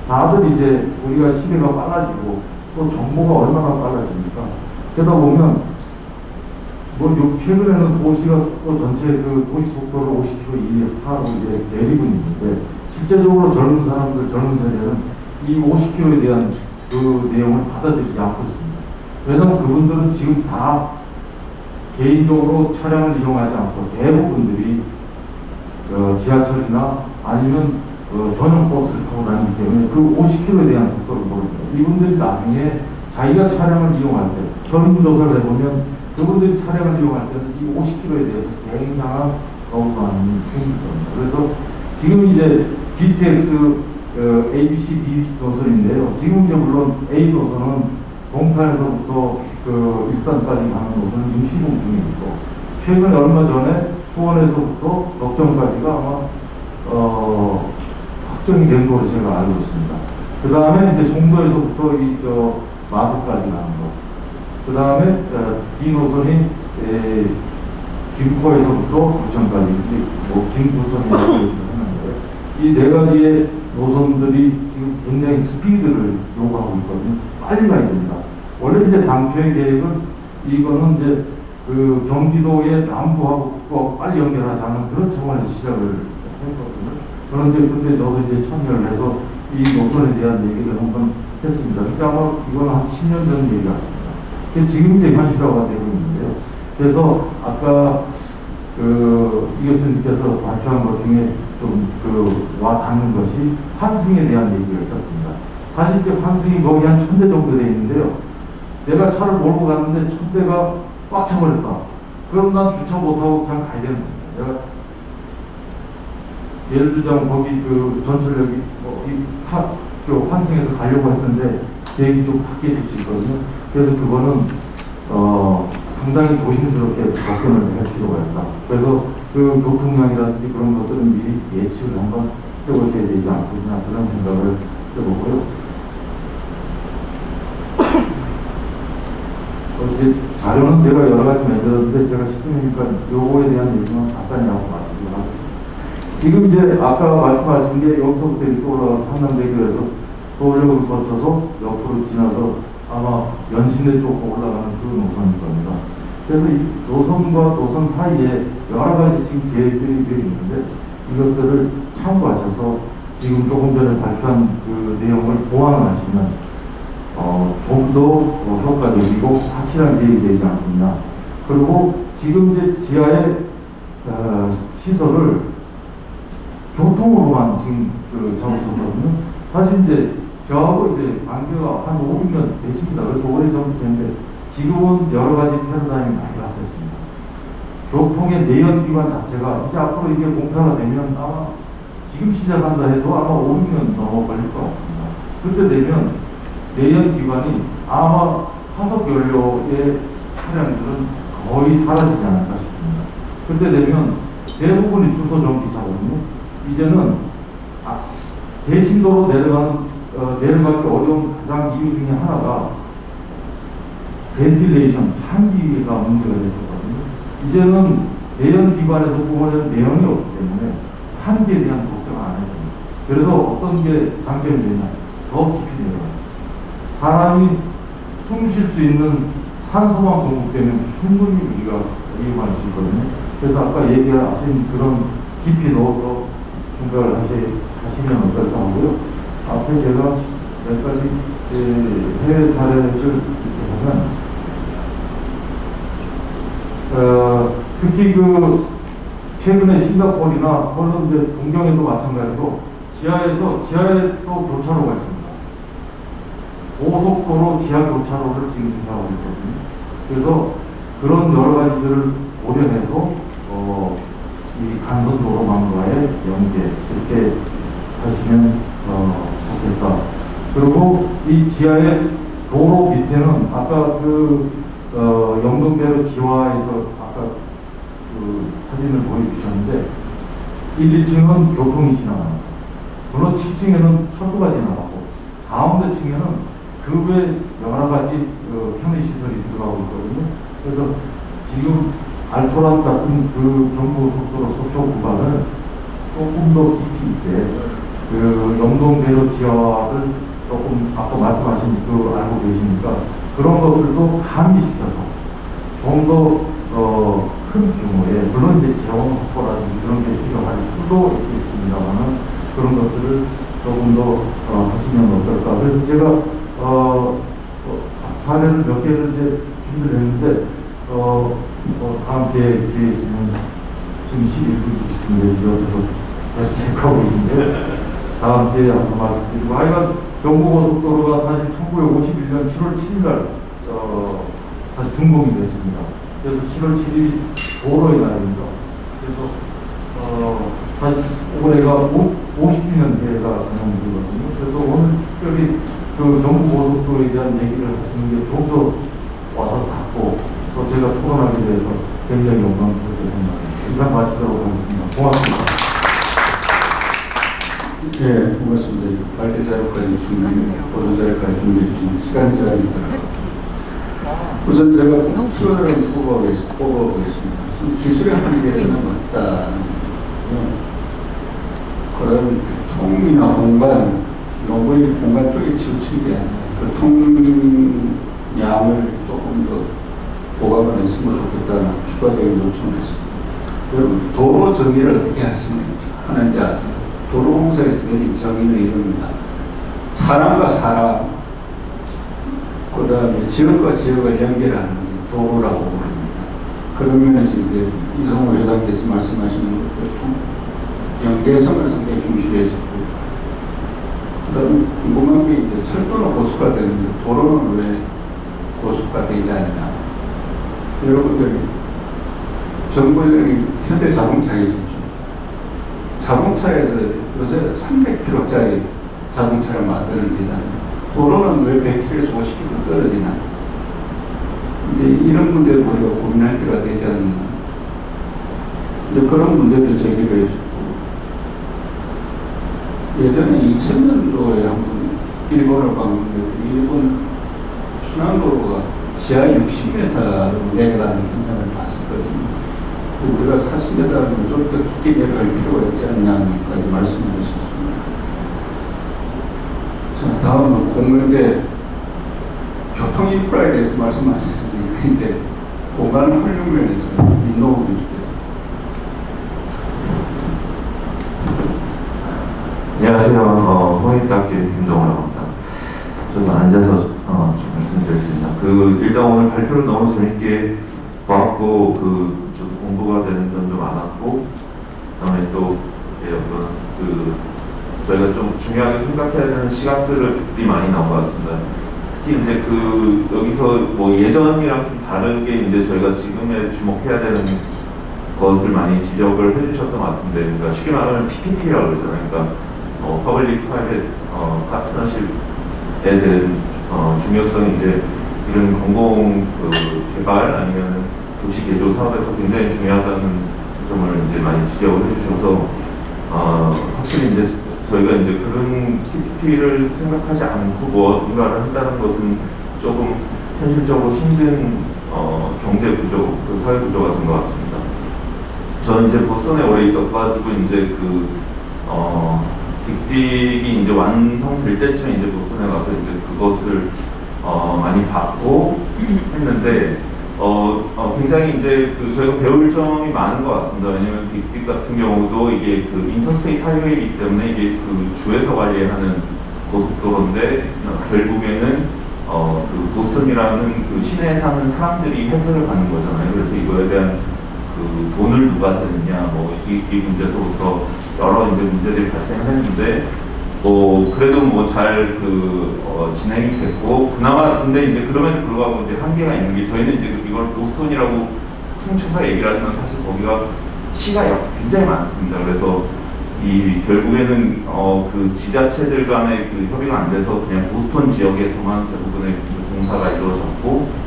다들 이제 우리가 시대가 빨라지고 또 정보가 얼마나 빨라집니까? 그러다 보면 뭐 최근에는 서울시가 또 전체 그 도시 속도를 50km 이하로 이제 내리고 있는데 실제적으로 젊은 사람들, 젊은 세대는 이 50km에 대한 그 내용을 받아들이지 않고 있습니다. 왜냐하면 그분들은 지금 다 개인적으로 차량을 이용하지 않고 대부분들이 지하철이나 아니면 전용 버스를 타고 다니기 때문에 그 50km에 대한 속도를 모릅니다. 이분들이 나중에 자기가 차량을 이용할 때 설문조사를 해보면 그분들이 차량을 이용할 때는 이 50km에 대해서 굉장한 거부감이 생길 겁니다. 그래서 지금 이제 GTX A, B, C, D 노선인데요. 지금 이제 물론 A 노선은 동탄에서부터 그 일산까지 가는 노선은 지금 시공 중에 있고 최근에 얼마 전에 수원에서부터 덕정까지가 아마 확정이 된 걸로 제가 알고 있습니다. 그 다음에 이제 송도에서부터 마석까지 가는 거. 그 다음에 D 노선이 김포에서부터 부천까지 뭐 김부선이라고 하는데 이 네 가지의 노선들이 지금 굉장히 스피드를 요구하고 있거든요. 빨리 가야 됩니다. 원래 이제 당초의 계획은 이거는 이제 그 경기도의 남부하고 북부하고 빨리 연결하자는 그런 차원에서 시작을 했거든요. 그런데 그때 저도 이제 참여를 해서 이 노선에 대한 얘기를 한번 했습니다. 그러니까 아마 이건 한 10년 전 얘기 같습니다. 지금 이제 현실화가 되고 있는데요. 그래서 아까 이 교수님께서 발표한 것 중에 좀 와 닿는 것이 환승에 대한 얘기를 썼습니다. 사실 이제 환승이 거의 한 1000대 정도 돼 있는데요. 내가 차를 몰고 갔는데 1000대가 꽉 차버렸다. 그럼 난 주차 못하고 그냥 가야 되는 겁니다. 내가 예를 들자면 거기 전철역이 환승해서 가려고 했는데 계획이 좀 바뀌어질 수 있거든요. 그래서 그거는 상당히 조심스럽게 접근을 할 필요가 있다. 그래서 교통량이라든지 그런 것들은 미리 예측을 한번 해보셔야 되지 않겠나 그런 생각을 해보고요. 이제 자료는 제가 여러 가지 만들었는데 제가 10분이니까 요거에 대한 얘기만 간단히 하고 마치도록 하겠습니다. 지금 이제 아까 말씀하신 게 여기서부터 이렇게 올라가서 한남대교에서 서울역을 거쳐서 옆으로 지나서 아마 연신내 쪽으로 올라가는 그 노선일 겁니다. 그래서 이 노선과 노선 사이에 여러 가지 지금 계획들이 되어 있는데 이것들을 참고하셔서 지금 조금 전에 발표한 그 내용을 보완하시면 좀 더 효과적이고 확실한 계획이 되지 않겠나. 그리고 지금 이제 지하의 시설을 교통으로만 지금 잡으셨거든요. 사실 이제 저하고 이제 관계가 한 5, 6년 되십니다. 그래서 오래전부터인데 지금은 여러 가지 패러다임이 많이 바뀌었습니다. 교통의 내연기관 자체가 이제 앞으로 이게 공사가 되면 아마 지금 시작한다 해도 아마 5, 6년 넘어 걸릴 것 같습니다. 그때 되면 내연기관이 아마 화석 연료의 차량들은 거의 사라지지 않을까 싶습니다. 그때 되면 대부분이 수소 전기차거든요. 이제는 대신도로 내려가기 어려운 가장 이유 중에 하나가 벤틸레이션, 환기가 문제가 됐었거든요. 이제는 내연기관에서 뿜어내는 내연이 없기 때문에 환기에 대한 걱정을 안 해야 됩니다. 그래서 어떤 게 장점이 되냐, 더 깊이 내려가요. 사람이 숨 쉴 수 있는 산소만 공급되면 충분히 우리가 이용할 수 있거든요. 그래서 아까 얘기하신 그런 깊이도 생각을 하시면 어떨까 하고요. 앞에 제가 몇 가지 해외 사례를 이렇게 보면 특히 최근에 싱가포르나 물론 이제 동경에도 마찬가지로 지하에 또 교차로가 있습니다. 고속도로 지하 교차로를 지금 생각하고 있거든요. 그래서 그런 여러 가지들을 고려해서 이 간선도로망과의 연계 이렇게 하시면 좋겠다. 그리고 이 지하의 도로 밑에는 아까 영동대로 지화에서 아까 사진을 보여주셨는데 1, 2층은 교통이 지나갑니다. 물론 7층에는 철도가 지나가고 가운데 층에는 그 외 여러 가지 편의시설이 들어가고 있거든요. 그래서 지금 알토란 같은 경부고속도로 서초 구간을 조금 더 깊이 있게 영동대로 지하를 조금 아까 말씀하신 알고 계시니까 그런 것들도 가미시켜서 좀 더 큰 규모의 물론 이제 재원 확보라든지 그런 게 필요할 수도 있겠습니다만은 그런 것들을 조금 더 하시면 어떨까. 그래서 제가 사례를 몇 개를 이제 준비를 했는데 다음 기회에 있으면 지금 11분인데 여기서 계속 체크하고 계신데 다음 기회에 한번 말씀드리고 하여간 경부고속도로가 사실 1951년 7월 7일 사실 준공이 됐습니다. 그래서 7월 7일이 도로의 날입니다. 그래서 사실 올해가 50주년 대회가 진행되거든요. 그래서 오늘 특별히 경부고속도로에 대한 얘기를 하시는 게 좀 더 와서 닿고 또 제가 토론하게 돼서 굉장히 영광스럽습니다. 이상 마치도록 하겠습니다. 고맙습니다. 예, 고맙습니다. 발표 자료까지 보도 자료까지 준비해 주신 시간 제한이 있더라고요. 우선 제가 수요를 뽑아보겠습니다. 기술의 한계에서는 맞다. 그런 통이나 공간, 너무 공간 쪽에 치우친 게 아니라 그 통량 요청했습니다. 여러분, 도로 정의를 어떻게 하는지 아세요? 도로공사에서 내린 정의는 이럽니다. 사람과 사람, 그 다음에 지역과 지역을 연결하는 도로라고 부릅니다. 그러면 이제 이성호 회장께서 말씀하시는 것처럼 연계성을 상당히 중시했었고, 그 다음에 궁금한 게 이제 철도는 고수가 되는데 도로는 왜 고수가 되지 않냐. 여러분들이 정부적인 현대 자동차이죠. 자동차에서 요새 300km짜리 자동차를 만드는 데잖아요. 도로는 왜 100km에서 50km 떨어지나? 이제 이런 문제를 우리가 고민할 때가 되지 않나. 이제 그런 문제도 제기를 해주고, 예전에 2000년도에 한번 일본을 방문했더니 일본 순환도로가 지하 60m로 내려가는 현장을 봤었거든요. 우리가 40m면 좀 더 깊게 내려갈 필요가 있지 않냐까지 말씀하셨습니다. 자, 다음은 공무원대 교통 인프라에 대해서 말씀하셨는데 공간 활용 면에서 민노우 님께서. 안녕하세요. 홍익대학교 김동호라고 합니다. 저도 앉아서 좀 말씀드리겠습니다. 일단 오늘 발표를 너무 재밌게 봤고, 좀 공부가 되는 점도 많았고, 그다음에 또 저희가 좀 중요하게 생각해야 되는 시각들이 많이 나온 것 같습니다. 특히 이제 여기서 뭐 예전이랑 좀 다르게 이제 저희가 지금에 주목해야 되는 것을 많이 지적을 해주셨던 것 같은데, 그러니까 쉽게 말하면 PPP라고 그러잖아요. 그러니까 퍼블릭 프라이빗 파트너십에 대한 중요성이 이제 이런 공공 개발 아니면 도시 개조 사업에서 굉장히 중요하다는 점을 이제 많이 지적을 해주셔서 확실히 이제 저희가 이제 그런 PPP를 생각하지 않고 뭔가를 한다는 것은 조금 현실적으로 힘든 경제 구조, 사회 구조가 된 것 같습니다. 저는 이제 보스턴에 오래 있어가지고 이제 빅빅이 이제 완성될 때쯤에 이제 보스턴에 가서 이제 그것을 많이 봤고 했는데 굉장히 이제 저희가 배울 점이 많은 것 같습니다. 왜냐면 빅빅 같은 경우도 이게 인터스테이트 하이웨이이기 때문에 이게 주에서 관리하는 고속도로인데 결국에는 보스턴이라는 시내에 사는 사람들이 혜택을 받는 거잖아요. 그래서 이거에 대한 돈을 누가 대느냐, 이 문제서부터 여러 이제 문제들이 발생했는데, 그래도 잘 진행이 됐고, 그나마 근데 이제 그럼에도 불구하고 이제 한계가 있는 게, 저희는 이제 이걸 보스턴이라고 퉁쳐서 얘기를 하지만 사실 거기가 시가 굉장히 많습니다. 그래서 결국에는 지자체들 간의 협의가 안 돼서 그냥 보스턴 지역에서만 대부분의 공사가 이루어졌고,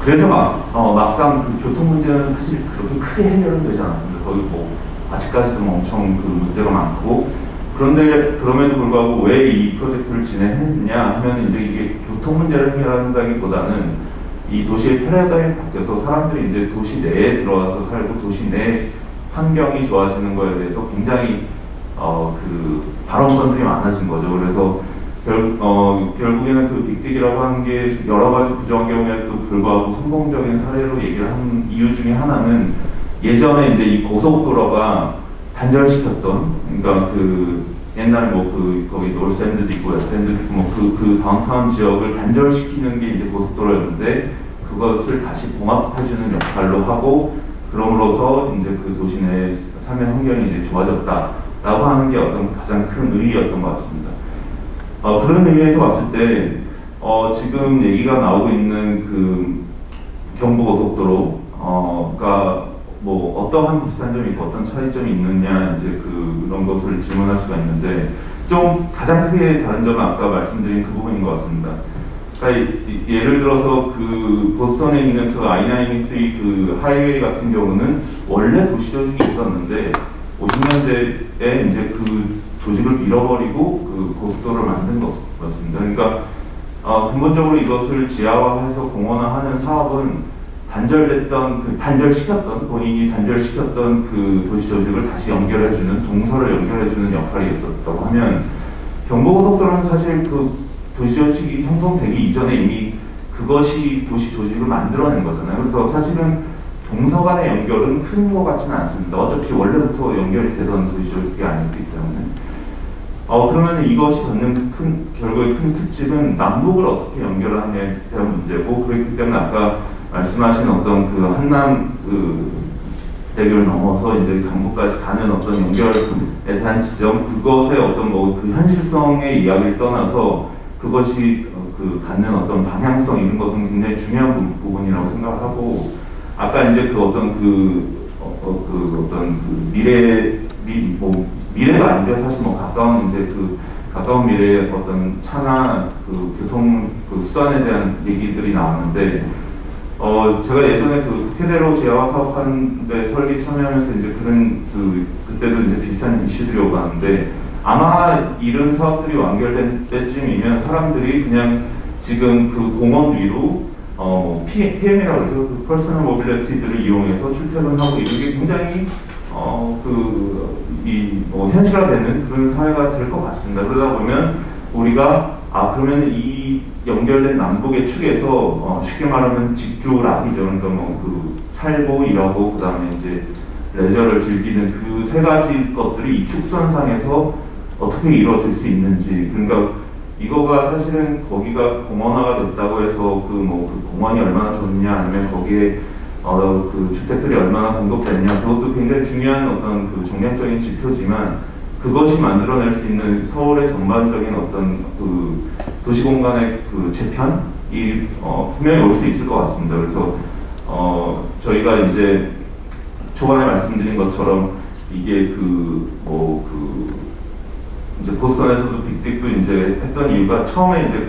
그래서 막상 교통 문제는 사실 그렇게 크게 해결은 되지 않았습니다. 거기 아직까지도 엄청 문제가 많고, 그런데 그럼에도 불구하고 왜 이 프로젝트를 진행했느냐 하면 이제 이게 교통 문제를 해결한다기보다는 이 도시의 패러다임이 바뀌어서 사람들이 이제 도시 내에 들어와서 살고 도시 내 환경이 좋아지는 거에 대해서 굉장히 발언권들이 많아진 거죠. 그래서 결국에는 빅빅이라고 하는 게 여러 가지 부정경우에도 불구하고 성공적인 사례로 얘기를 한 이유 중에 하나는, 예전에 이제 이 고속도로가 단절시켰던, 그러니까 옛날에 거기 노스엔드도 있고 웨스트엔드도 있고 다운타운 지역을 단절시키는 게 이제 고속도로였는데, 그것을 다시 봉합해주는 역할로 하고, 그럼으로써 이제 도시 내 삶의 환경이 이제 좋아졌다라고 하는 게 가장 큰 의의였던 것 같습니다. 그런 의미에서 봤을 때 지금 얘기가 나오고 있는 경부고속도로가 어떠한 비슷한 점이 있고 어떤 차이점이 있느냐, 이제 그런 것을 질문할 수가 있는데, 좀 가장 크게 다른 점은 아까 말씀드린 그 부분인 것 같습니다. 그러니까 예를 들어서 보스턴에 있는 I-93 하이웨이 같은 경우는 원래 도시 조직이 있었는데 50년대에 이제 조직을 잃어버리고 고속도로를 만든 것입니다. 그러니까 근본적으로 이것을 지하화해서 공원화하는 사업은 본인이 단절시켰던 도시 조직을 다시 연결해주는, 동서를 연결해주는 역할이 있었다고 하면, 경부고속도로는 사실 도시 조직이 형성되기 이전에 이미 그것이 도시 조직을 만들어낸 거잖아요. 그래서 사실은 동서 간의 연결은 큰 것 같지는 않습니다. 어차피 원래부터 연결이 되던 도시적이 아니기 때문에. 그러면 이것이 갖는 결국의 큰 특징은 남북을 어떻게 연결하느냐에 대한 문제고, 그렇기 때문에 아까 말씀하신 어떤 그 한남 대교를 넘어서 이제 강북까지 가는 어떤 연결에 대한 지점, 그것의 어떤 그 현실성의 이야기를 떠나서 그것이 갖는 어떤 방향성 이런 것은 굉장히 중요한 부분이라고 생각하고, 아까 이제 그 어떤 미래가 아닌데 사실 가까운 미래의 어떤 차나 교통 수단에 대한 얘기들이 나왔는데, 제가 예전에 국회대로 지하화 사업하는데 설계 참여하면서 이제 그때도 이제 비슷한 이슈들이 오고 하는데, 아마 이런 사업들이 완결된 때쯤이면 사람들이 그냥 지금 공원 위로 PM이라고 그러죠. 퍼스널 모빌리티들을 이용해서 출퇴근하고 이런 게 굉장히 현실화되는 그런 사회가 될 것 같습니다. 그러다 보면 우리가 그러면 이 연결된 남북의 축에서 쉽게 말하면 직주락이죠. 그러니까 살고 일하고 그다음에 이제 레저를 즐기는 그 세 가지 것들이 이 축선상에서 어떻게 이루어질 수 있는지, 그러니까 이거가 사실은 거기가 공원화가 됐다고 해서 그 공원이 얼마나 좋냐, 아니면 거기에 주택들이 얼마나 공급됐냐, 그것도 굉장히 중요한 어떤 정량적인 지표지만, 그것이 만들어낼 수 있는 서울의 전반적인 어떤 도시공간의 재편이 분명히 올 수 있을 것 같습니다. 그래서 저희가 이제 초반에 말씀드린 것처럼 이게 이제 보스턴에서도 빅딕도 이제 했던 이유가, 처음에 이제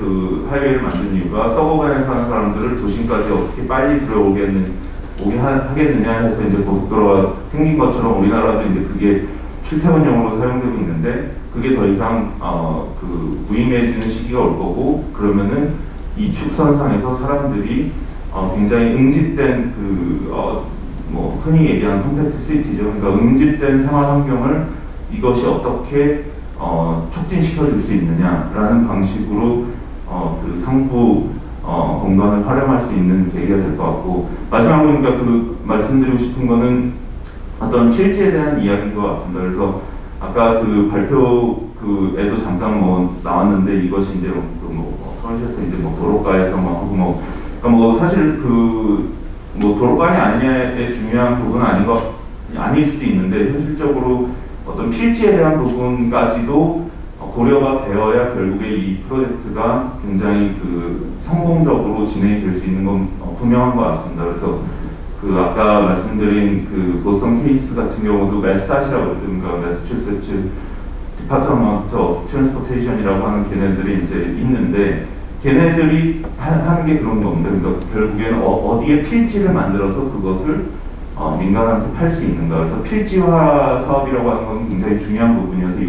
하이웨이를 만든 이유가 서버간에 사는 사람들을 도심까지 어떻게 빨리 오게 하겠느냐 해서 이제 고속도로가 생긴 것처럼 우리나라도 이제 그게 출퇴근용으로 사용되고 있는데, 그게 더 이상 무의미해지는 시기가 올 거고, 그러면은 이 축선상에서 사람들이 굉장히 응집된 흔히 얘기하는 컴팩트 시티죠. 그러니까 응집된 생활 환경을 이것이 어떻게 촉진시켜 줄 수 있느냐라는 방식으로 상부 공간을 활용할 수 있는 계기가 될 것 같고, 마지막으로 그러니까 말씀드리고 싶은 거는 어떤 필지에 대한 이야기인 것 같습니다. 그래서 아까 발표에도 잠깐 나왔는데, 이것이 이제 서울시에서 이제 도로가에서 하고 그러니까 사실 도로가이 아니냐의 중요한 부분은 아닐 수도 있는데, 현실적으로 어떤 필지에 대한 부분까지도 고려가 되어야 결국에 이 프로젝트가 굉장히 성공적으로 진행이 될 수 있는 건 분명한 것 같습니다. 그래서 아까 말씀드린 보스턴 케이스 같은 경우도 매스탓이라고, 그러니까 매사추세츠 디파트먼트 오브 트랜스포테이션이라고 하는 걔네들이 이제 있는데, 걔네들이 하는 게 그런 겁니다. 그러니까 결국에는 어디에 필지를 만들어서 그것을 민간한테 팔 수 있는가. 그래서 필지화 사업이라고 하는 건 굉장히 중요한 부분이어서,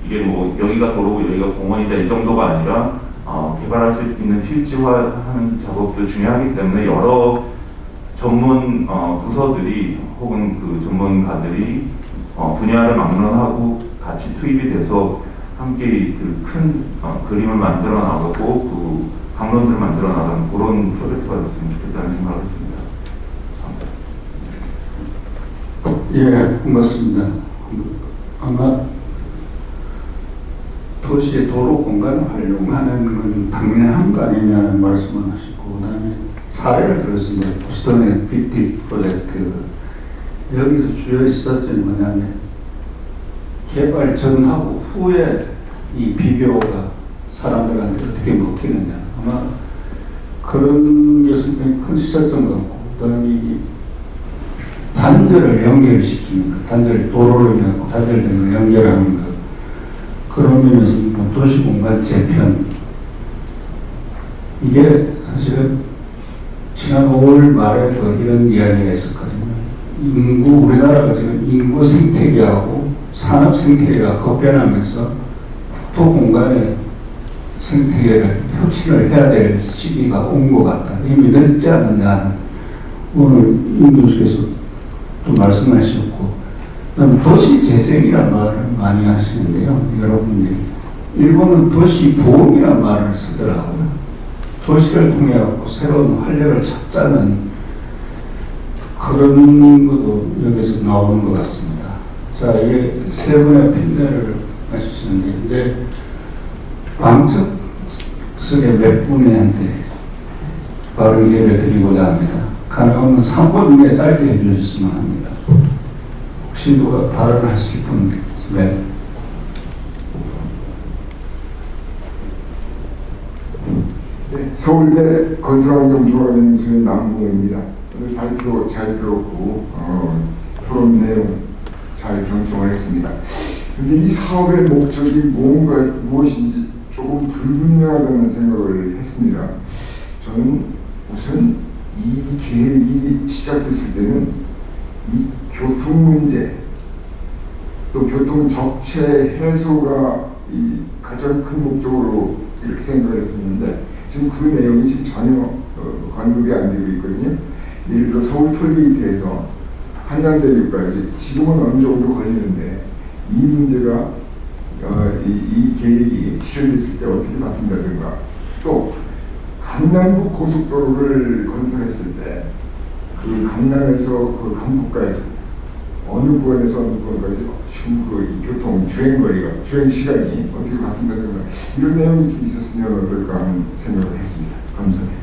이게 여기가 도로고 여기가 공원이다 이 정도가 아니라 개발할 수 있는 필지화하는 작업도 중요하기 때문에, 여러 전문 부서들이 혹은 전문가들이 분야를 막론하고 같이 투입이 돼서 함께 큰 그림을 만들어 나가고 강론들을 만들어 나가는 그런 프로젝트가 됐으면 좋겠다는 생각을 했습니다. 예, 고맙습니다. 아마 도시의 도로 공간을 활용하는 건 당연한 거 아니냐는 말씀을 하시고, 그다음에 사례를 들었습니다. 보스턴의 빅딕 프로젝트. 여기서 주요 시사점이 뭐냐면, 개발 전하고 후에 이 비교가 사람들한테 어떻게 먹히느냐. 아마 그런 게 상당히 큰 시사점 같고, 그다음에 이 단절을 연결시키는 것, 도로를 단절되는 걸 연결하는 것, 그런 면에서 도시공간 재편, 이게 사실은 지난 5월 말에 이런 이야기가 있었거든요. 우리나라가 지금 인구 생태계하고 산업 생태계가 급변하면서 국토 공간의 생태계를 혁신을 해야 될 시기가 온 것 같다. 이미 늦지 않느냐는 오늘 임 교수께서 또 말씀하셨고, 그다음에 도시 재생이라는 말을 많이 하시는데요. 여러분들이 일본은 도시 부흥이라는 말을 쓰더라고요. 도시를 통해 새로운 활력을 찾자는 그런 것도 여기서 나오는 것 같습니다. 자, 이게 세 분의 팬들을 하셨는데, 이제 방청석의 몇 분한테 발언 기회를 드리고자 합니다. 가능하면 3분 내에 짧게 해주셨으면 합니다. 혹시 누가 발언하실 분 있으면? 네, 서울대 건설환경조합연구소의 남궁입니다. 오늘 발표 잘 들었고 토론 내용 잘 경청을 했습니다. 근데 이 사업의 목적이 무엇인지 조금 불분명하다는 생각을 했습니다. 저는 우선 이 계획이 시작됐을 때는 이 교통 문제 또 교통 적체 해소가 이 가장 큰 목적으로 이렇게 생각을 했었는데 지금 그 내용이 지금 전혀 언급이 안 되고 있거든요. 예를 들어 서울 톨게이트에서 한강대교까지 지금은 어느 정도 걸리는데 이 문제가 이 계획이 실현됐을 때 어떻게 바뀐다든가 또 강남북 고속도로를 건설했을 때 그 강남에서 그 강북까지 어느 구간에서 어느 구간까지 이 교통 주행거리가 주행 시간이 어떻게 바뀐다든가 이런 내용이 좀 있었으면 어떨까 하는 생각을 했습니다. 감사합니다.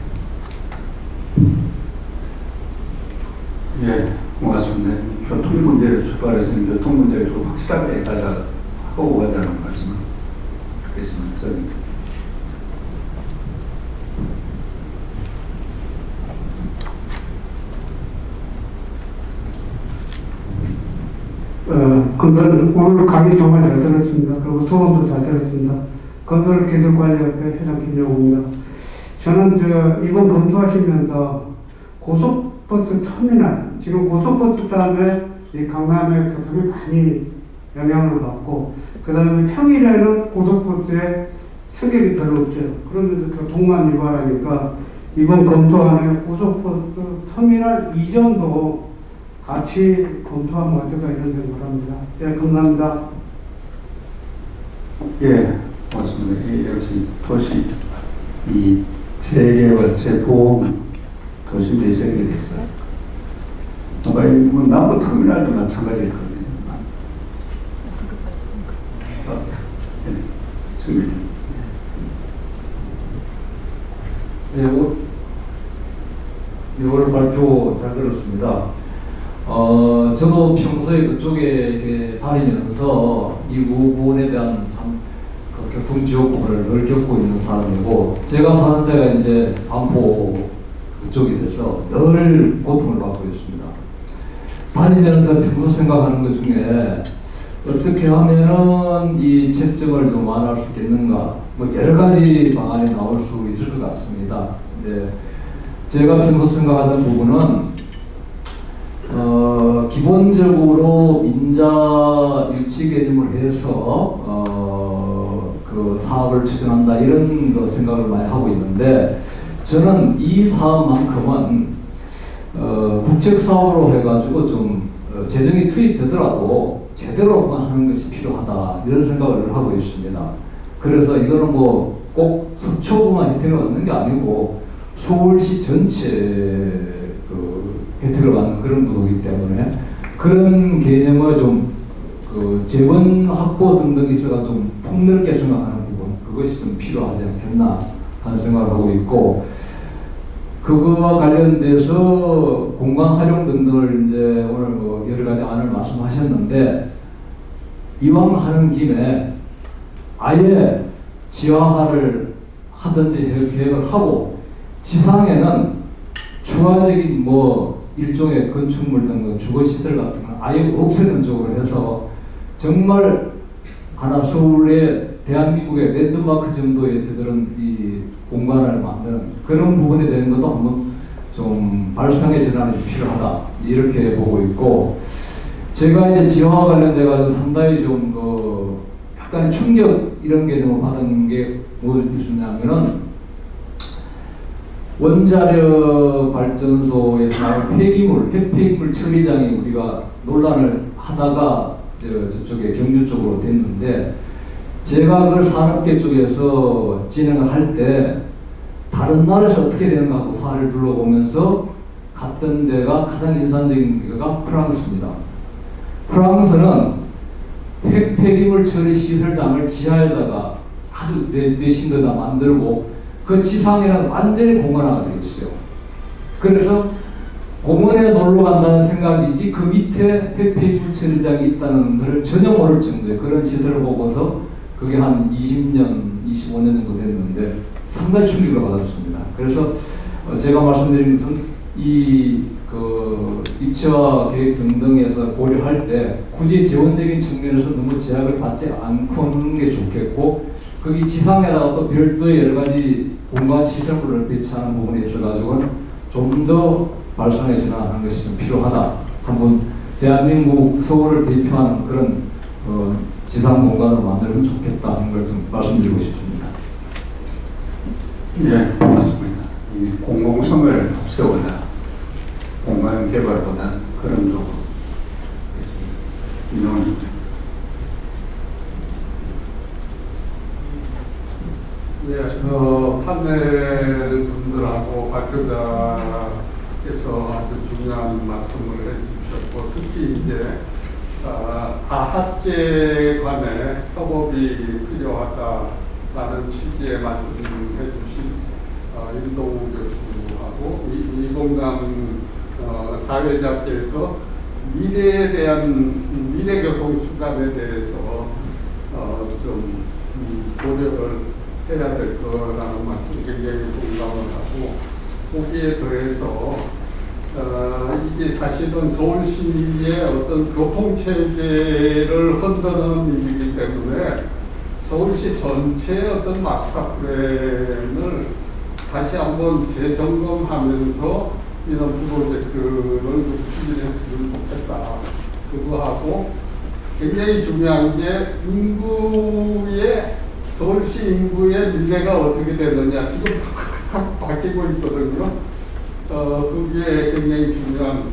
예, 고맙습니다. 교통 문제를 출발해서 교통 문제를 좀 확실하게 하고 가자는 말씀을 듣겠습니다. 오늘 강의 정말 잘 들었습니다. 그리고 토론도 잘 들었습니다. 건설기술관리협회 회장 김영호입니다. 저는 이번 검토하시면서 고속버스 터미널, 지금 고속버스 때문에 이 강남의 교통이 많이 영향을 받고, 그 다음에 평일에는 고속버스에 승객이 별로 없어요. 그러면서 교통만 유발하니까 이번 검토안에 고속버스 터미널 이전도 같이 검토하면 어떨까 이런 생각을 합니다. 네, 감사합니다. 예, 고맙습니다. 역시 도시 이 재개발, 재보험 도시 대세에 대해서 정말 뭐 남부 터미널도 마찬가지거든요. 네, 오늘 발표 잘 들었습니다. 저도 평소에 그쪽에 이렇게 다니면서 이 부분에 대한 참 그 교통지역구를 늘 겪고 있는 사람이고, 제가 사는 데가 이제 반포 그쪽이 돼서 늘 고통을 받고 있습니다. 다니면서 평소 생각하는 것 중에 어떻게 하면은 이 채점을 좀 완화할 수 있겠는가, 뭐 여러 가지 방안이 나올 수 있을 것 같습니다. 근데 제가 평소 생각하는 부분은 기본적으로 민자 일치 개념을 해서 그 사업을 추진한다 이런 거 생각을 많이 하고 있는데, 저는 이 사업만큼은 국책 사업으로 해가지고 좀 재정이 투입되더라도 제대로만 하는 것이 필요하다 이런 생각을 하고 있습니다. 그래서 이거는 뭐 꼭 서초구만 혜택을 받는 게 아니고 서울시 전체 그 혜택을 받는 그런 구도이기 때문에 그런 개념을 좀 그 재원 확보 등등이 있어가 좀 폭넓게 생각하는 부분, 그것이 좀 필요하지 않겠나 하는 생각을 하고 있고, 그거와 관련돼서 공간 활용 등등을 이제 오늘 뭐 여러 가지 안을 말씀하셨는데, 이왕 하는 김에 아예 지하화를 하든지 계획을 하고 지상에는 추가적인 뭐 일종의 건축물 등의 주거시설 같은 건 아예 없애는 쪽으로 해서 정말 하나 서울의 대한민국의 랜드마크 정도의 그런 이 공간을 만드는 그런 부분에 대한 것도 한번 좀 발상의 전환이 필요하다 이렇게 보고 있고, 제가 이제 지하와 관련돼 가지고 상당히 좀 그 약간 충격 이런 개념을 받은 게 무엇이냐면은 원자력 발전소에서 나온 폐기물, 핵폐기물 처리장에 우리가 논란을 하다가 저쪽에 경주 쪽으로 됐는데, 제가 그걸 산업계 쪽에서 진행을 할 때 다른 나라에서 어떻게 되는가 하고 사례를 둘러보면서 갔던 데가 가장 인상적인 데가 프랑스입니다. 프랑스는 폐기물 처리 시설장을 지하에다가 아주 내신도다 만들고 그 지상에는 완전히 공간화가 되어 있어요. 그래서 공원에 놀러 간다는 생각이지 그 밑에 폐기물 처리장이 있다는 것을 전혀 모를 정도의 그런 시설을 보고서 그게 한 20년, 25년 정도 됐는데 상당히 충격을 받았습니다. 그래서 제가 말씀드린 것은 그 입체화 계획 등등에서 고려할 때 굳이 재원적인 측면에서 너무 제약을 받지 않고 하는 게 좋겠고 거기 지상에다가 또 별도의 여러 가지 공간 시설물을 배치하는 부분에 있어가지고는 좀 더 발전해 진화하는 것이 좀 필요하다. 한번 대한민국 서울을 대표하는 그런 지상 공간을 만들면 좋겠다 하는 걸 좀 말씀드리고 싶습니다. 예, 고맙습니다. 이 공공성을 앞세우다 공간 개발보다 그런 쪽으로 있습니다. 네, 판넬 분들하고 발표자께서 아주 중요한 말씀을 해주셨고 특히 이제 다학계 간의 협업이 필요하다라는 취지의 말씀해 주신 임동우 교수하고 이봉남 사회자께서 미래에 대한 미래교통 수단에 대해서 좀 노력을 해야 될 거라는 말씀 굉장히 공감을 하고 거기에 더해서 이게 사실은 서울시의 어떤 교통체계를 흔드는 일이기 때문에 서울시 전체의 어떤 마스터 플랜을 다시 한번 재점검하면서 이런 프로젝트를 좀 추진했으면 좋겠다. 그거하고 굉장히 중요한 게 서울시 인구의 미래가 어떻게 되느냐 지금 바뀌고 있거든요. 그게 굉장히 중요한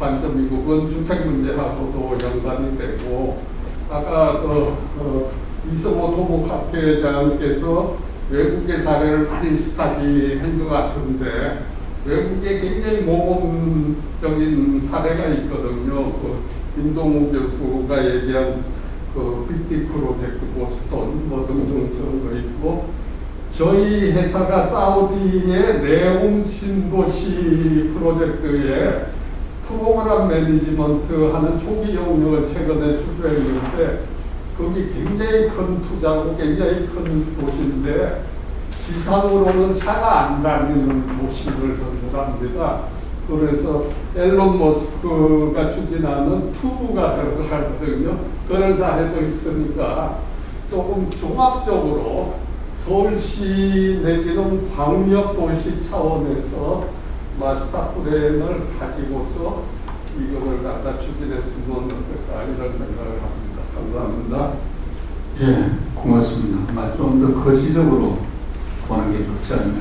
관점이고 그건 주택 문제하고도 연관이 되고 아까 이성호 토목학회장께서 외국의 사례를 많이 스타디한 것 같은데 외국에 굉장히 모범적인 사례가 있거든요. 임동우 교수가 얘기한 빅디 프로젝트 보스턴 등등 그런 거 있고 저희 회사가 사우디의 네옴 신도시 프로젝트에 프로그램 매니지먼트 하는 초기 영역을 최근에 수주했는데 거기 굉장히 큰 투자고 굉장히 큰 도시인데 지상으로는 차가 안 다니는 도시를 건설합니다. 그래서 앨런 머스크가 추진하는 투부가 들어가거든요. 그런 사례도 있으니까 조금 종합적으로 서울시 내지는 광역도시 차원에서 마스터 플랜을 가지고서 이거를 갖다 추진했으면 어떨까 이런 생각을 합니다. 감사합니다. 예, 고맙습니다. 좀 더 거시적으로 보는 게 좋지 않나.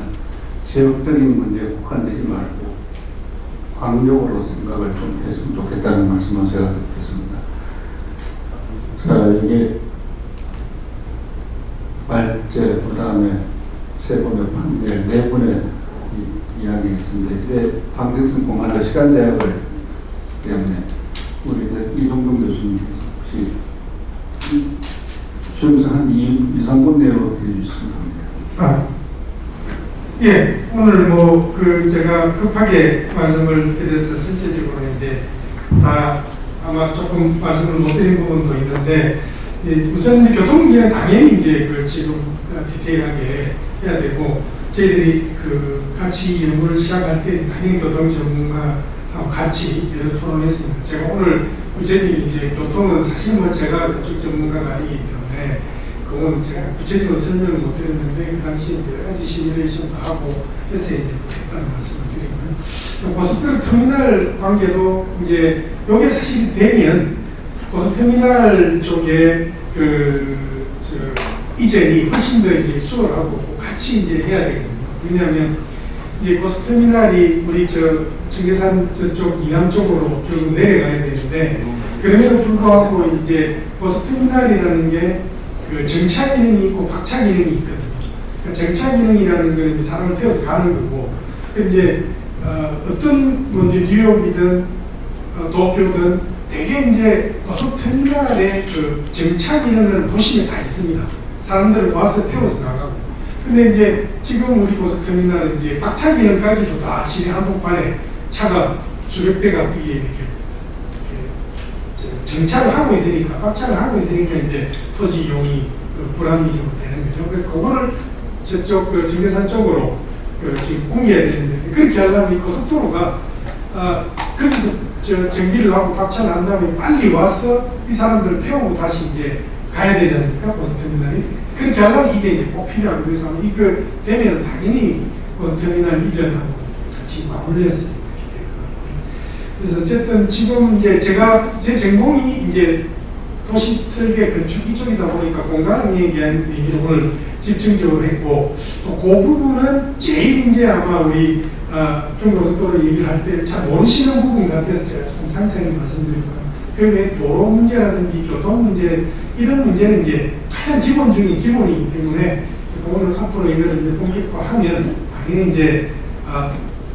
지역적인 문제에 국한되지 말고 광역으로 생각을 좀 했으면 좋겠다는 말씀을 제가 듣겠습니다. 자, 이게 말제, 그 다음에 세 분의 판넬, 네 분의 이야기가 있습니다. 이제 방식성 공간의 시간 제약을 때문에 우리 이동동 교수님께서 혹시 수용서 한 2, 3분 내로 해주시면 합니다. 예, 오늘 제가 급하게 말씀을 드려서 전체적으로 이제 다 아마 조금 말씀을 못 드린 부분도 있는데, 우선 이제 교통문제는 당연히 이제 지금 디테일하게 해야 되고, 저희들이 같이 연구를 시작할 때 당연히 교통 전문가하고 같이 여러 토론했습니다. 제가 오늘 구체적인 이제 교통은 사실 제가 그쪽 전문가가 아니기 때문에 그건 제가 구체적으로 설명을 못 드렸는데 그 당시에 여러 가지 시뮬레이션도 하고 해서 이제 했다는 말씀을 드리고요. 고속도로 터미널 관계도 이제 요게 사실 되면 고속터미널 쪽에 이전이 훨씬 더 이제 수월하고 같이 이제 해야 되거든요. 왜냐하면 이제 고속터미널이 우리 청계산 저쪽 이남 쪽으로 결국 내려가야 되는데 그럼에도 불구하고 이제 고속터미널이라는 게 정차 기능이 있고 박차 기능이 있거든요. 그러니까 정차 기능이라는 건 이제 사람을 태워서 가는 거고, 이제 어떤 뭐 이제 뉴욕이든 도쿄든 대개 이제 고속터미널의 그 정착 이런 데는 도심에 다 있습니다. 사람들을 와서 태워서 나가고. 근데 이제 지금 우리 고속터미널은 이제 박차기역까지도 다 시내 한복판에 차가 수백 대가 이게 이렇게 정착을 하고 있으니까, 박차를 하고 있으니까 이제 토지 이용이 불안이 좀 되는 거죠. 그래서 그거를 저쪽 그 정계산 쪽으로 지금 옮겨야 되는데, 그렇게 하려면 이 고속도로가 거기서 정비를 하고 박차를 한 다음에 빨리 와서 이 사람들을 태우고 다시 이제 가야 되지 않습니까? 고속터미널이. 그렇게 하려면 이게 이제 꼭 필요하고, 그래서 이거 되면 당연히 고속터미널 이전하고 같이 맞물려서 이렇게 될 것 같고요. 그래서 어쨌든 지금 이제 제가 제 전공이 이제 도시 설계 건축 이쪽이다 보니까 공간에 대한 얘기를 오늘 집중적으로 했고, 또 그 부분은 제일 이제 아마 우리 경고속도로 얘기를 할 때 잘 모르시는 부분 같아서 제가 좀 상세하게 말씀드릴 거예요. 그 외에 도로 문제라든지 교통 문제, 이런 문제는 이제 가장 기본 중에 기본이기 때문에 오늘 앞으로 이거를 이제 본격화하면 당연히 이제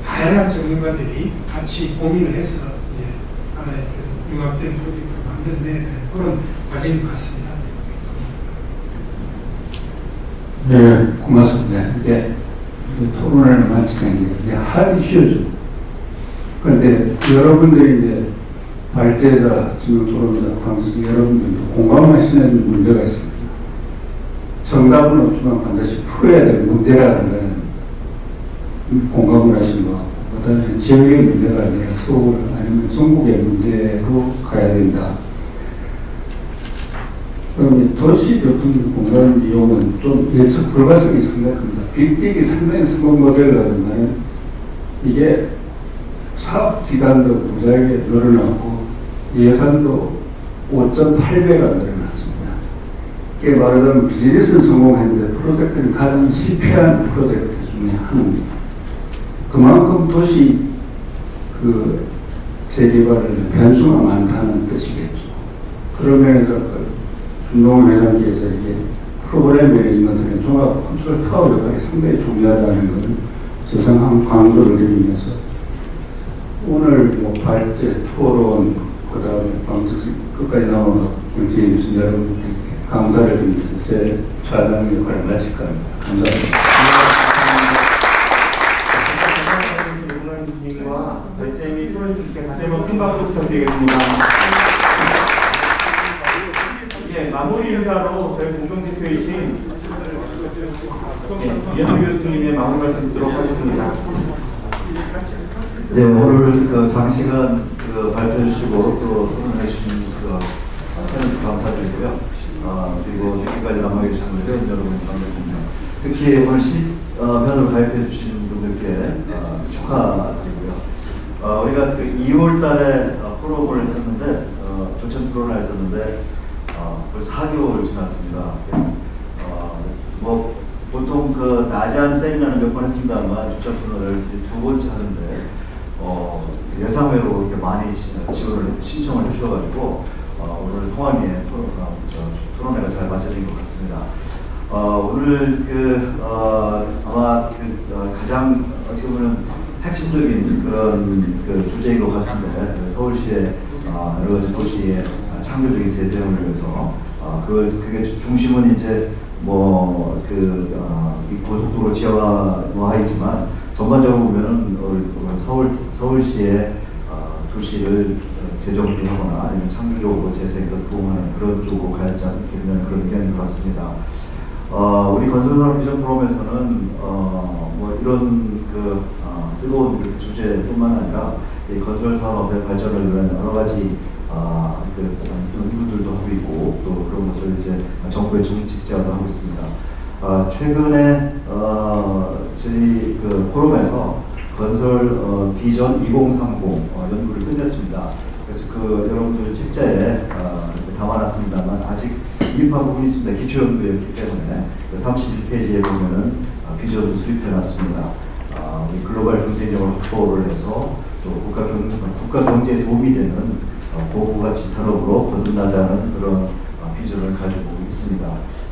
다양한 전문가들이 같이 고민을 해서 이제 하나의 융합된 프로젝트를 만들어내는 그런 과정인 것 같습니다. 네, 고맙습니다. 이게 토론을 마치는 게 이게 하드 이슈죠. 그런데 여러분들이 이제 발제자, 지금 토론자, 방송 여러분들도 공감하시는 문제가 있습니다. 정답은 없지만 반드시 풀어야 될 문제라는 거는 공감을 하신 것 같고, 그다음에 지역의 문제가 아니라 서울 아니면 전국의 문제로 가야 된다. 그럼 도시교통 공간 이용은 좀 예측 불가성이 상당히 큽니다. 빅딜이 상당히 성공 모델이라면 이게 사업 기간도 무지하게 늘어나고 예산도 5.8배가 늘어났습니다. 이게 말하자면 비즈니스는 성공했는데 프로젝트는 가장 실패한 프로젝트 중에 하나입니다. 그만큼 도시 그 재개발에는 변수가 많다는 뜻이겠죠. 그러면서 김동훈 회장께서 이게 프로그램 매니지먼트의 종합 컨트롤 타워 역할이 상당히 중요하다는 것은 세상 강조를 드리면서 오늘 뭐 발제, 토론, 그 다음에 방송 끝까지 나오는 경제인 뉴스 여러분들께 감사를 드리면서 제 차장 역할을 마칠까 합니다. 감사합니다. 님과 발제 및 토론님께 다시 한번 큰 박수 부탁드리겠습니다. 마무리 인사로 저희 공동대표이신 이현우 교수님의 마무리 말씀 듣도록 하겠습니다. 네, 오늘 그 장시간 발표해 주시고 또 토론해 주신 팬들 감사드리고요. 그리고 늦게까지 남아 계신 분들 여러분 감사드립니다. 특히 오늘 편을 발표해 주신 분들께 축하드리고요. 우리가 그 2월 달에 포럼을 했었는데 조천 토론을 했었는데 벌써 4개월 지났습니다. 그래서 뭐 보통 그 나지안 세미나는 몇 번 했습니다만 조천 토론을 2번째 하는데 예상외로 이렇게 많이 지원을 신청을 해주셔가지고 오늘 성황리에 토론회가 잘 마쳐진 것 같습니다. 오늘 아마 가장 어떻게 보면 핵심적인 그런 주제인 것 같은데 서울시의 여러 가지 도시의 창조적인 재사용을 위해서 그게 중심은 이제 이 고속도로 지하화이지만 전반적으로 보면은 서울시의 도시를 재정비하거나 아니면 창조적으로 재생에 부응하는 그런 쪽으로 가야지 않겠냐는 그런 의견인 것 같습니다. 우리 건설산업 비전 포럼에서는 이런 뜨거운 주제뿐만 아니라 이 건설산업의 발전을 위한 여러 가지 연구들도 하고 있고 또 그런 것을 이제 정부의 정책제화도 하고 있습니다. 최근에 저희 포럼에서 건설 비전 2030 연구를 끝냈습니다. 그래서 여러분들 책자에 담아놨습니다만 아직 미흡한 부분이 있습니다. 기초 연구였기 때문에 31페이지에 보면은 비전을 수립해놨습니다. 우리 글로벌 경쟁력을 확보를 해서 또 국가 경제에 도움이 되는 고부가치 산업으로 거듭나자는 그런 비전을 가지고 있습니다.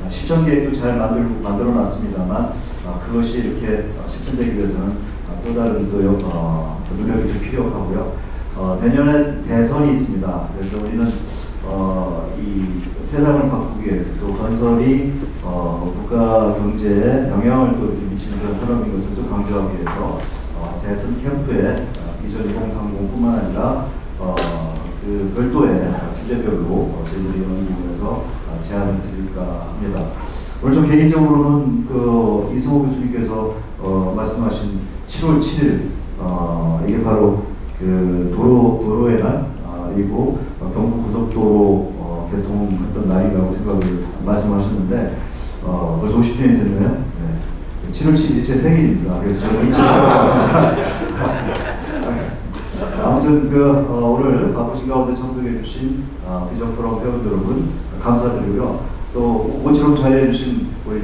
실천 계획도 잘 만들어놨습니다만 그것이 이렇게 실천되기 위해서는 또 다른 또 노력이 좀 필요하고요. 내년에 대선이 있습니다. 그래서 우리는 이 세상을 바꾸기 위해서 또 건설이 국가 경제에 영향을 또 이렇게 미치는 그런 산업인 것을 또 강조하기 위해서 대선 캠프에 비전 2030뿐만 아니라 그 별도의 주제별로 저희들이 연구원에서 제안을 드릴까 합니다. 오늘 좀 개인적으로는 그 이승호 교수님께서 말씀하신 7월 7일 이게 바로 그 도로의 날이고 경부 고속도로 개통했던 날이라고 생각을 말씀하셨는데 벌써 50년이 됐네요. 네. 7월 7일이 제 생일입니다. 그래서 저는 잊지 않았습니다. 아무튼 오늘 바쁘신 가운데 참석해 주신 비전 포럼 회원 여러분 감사드리고요. 또 모처럼 자리해 주신 우리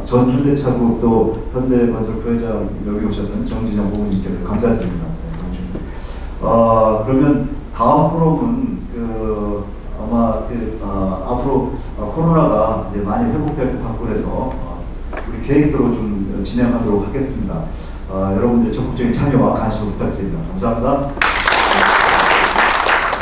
전 현대차국 또 현대건설 부회장 여기 오셨던 정진영 부모님께 감사드립니다. 네, 그러면 다음 프로그램은 아마 앞으로 코로나가 이제 많이 회복될 것 같고 그래서 우리 계획대로 좀 진행하도록 하겠습니다. 여러분들의 적극적인 참여와 관심을 부탁드립니다. 감사합니다.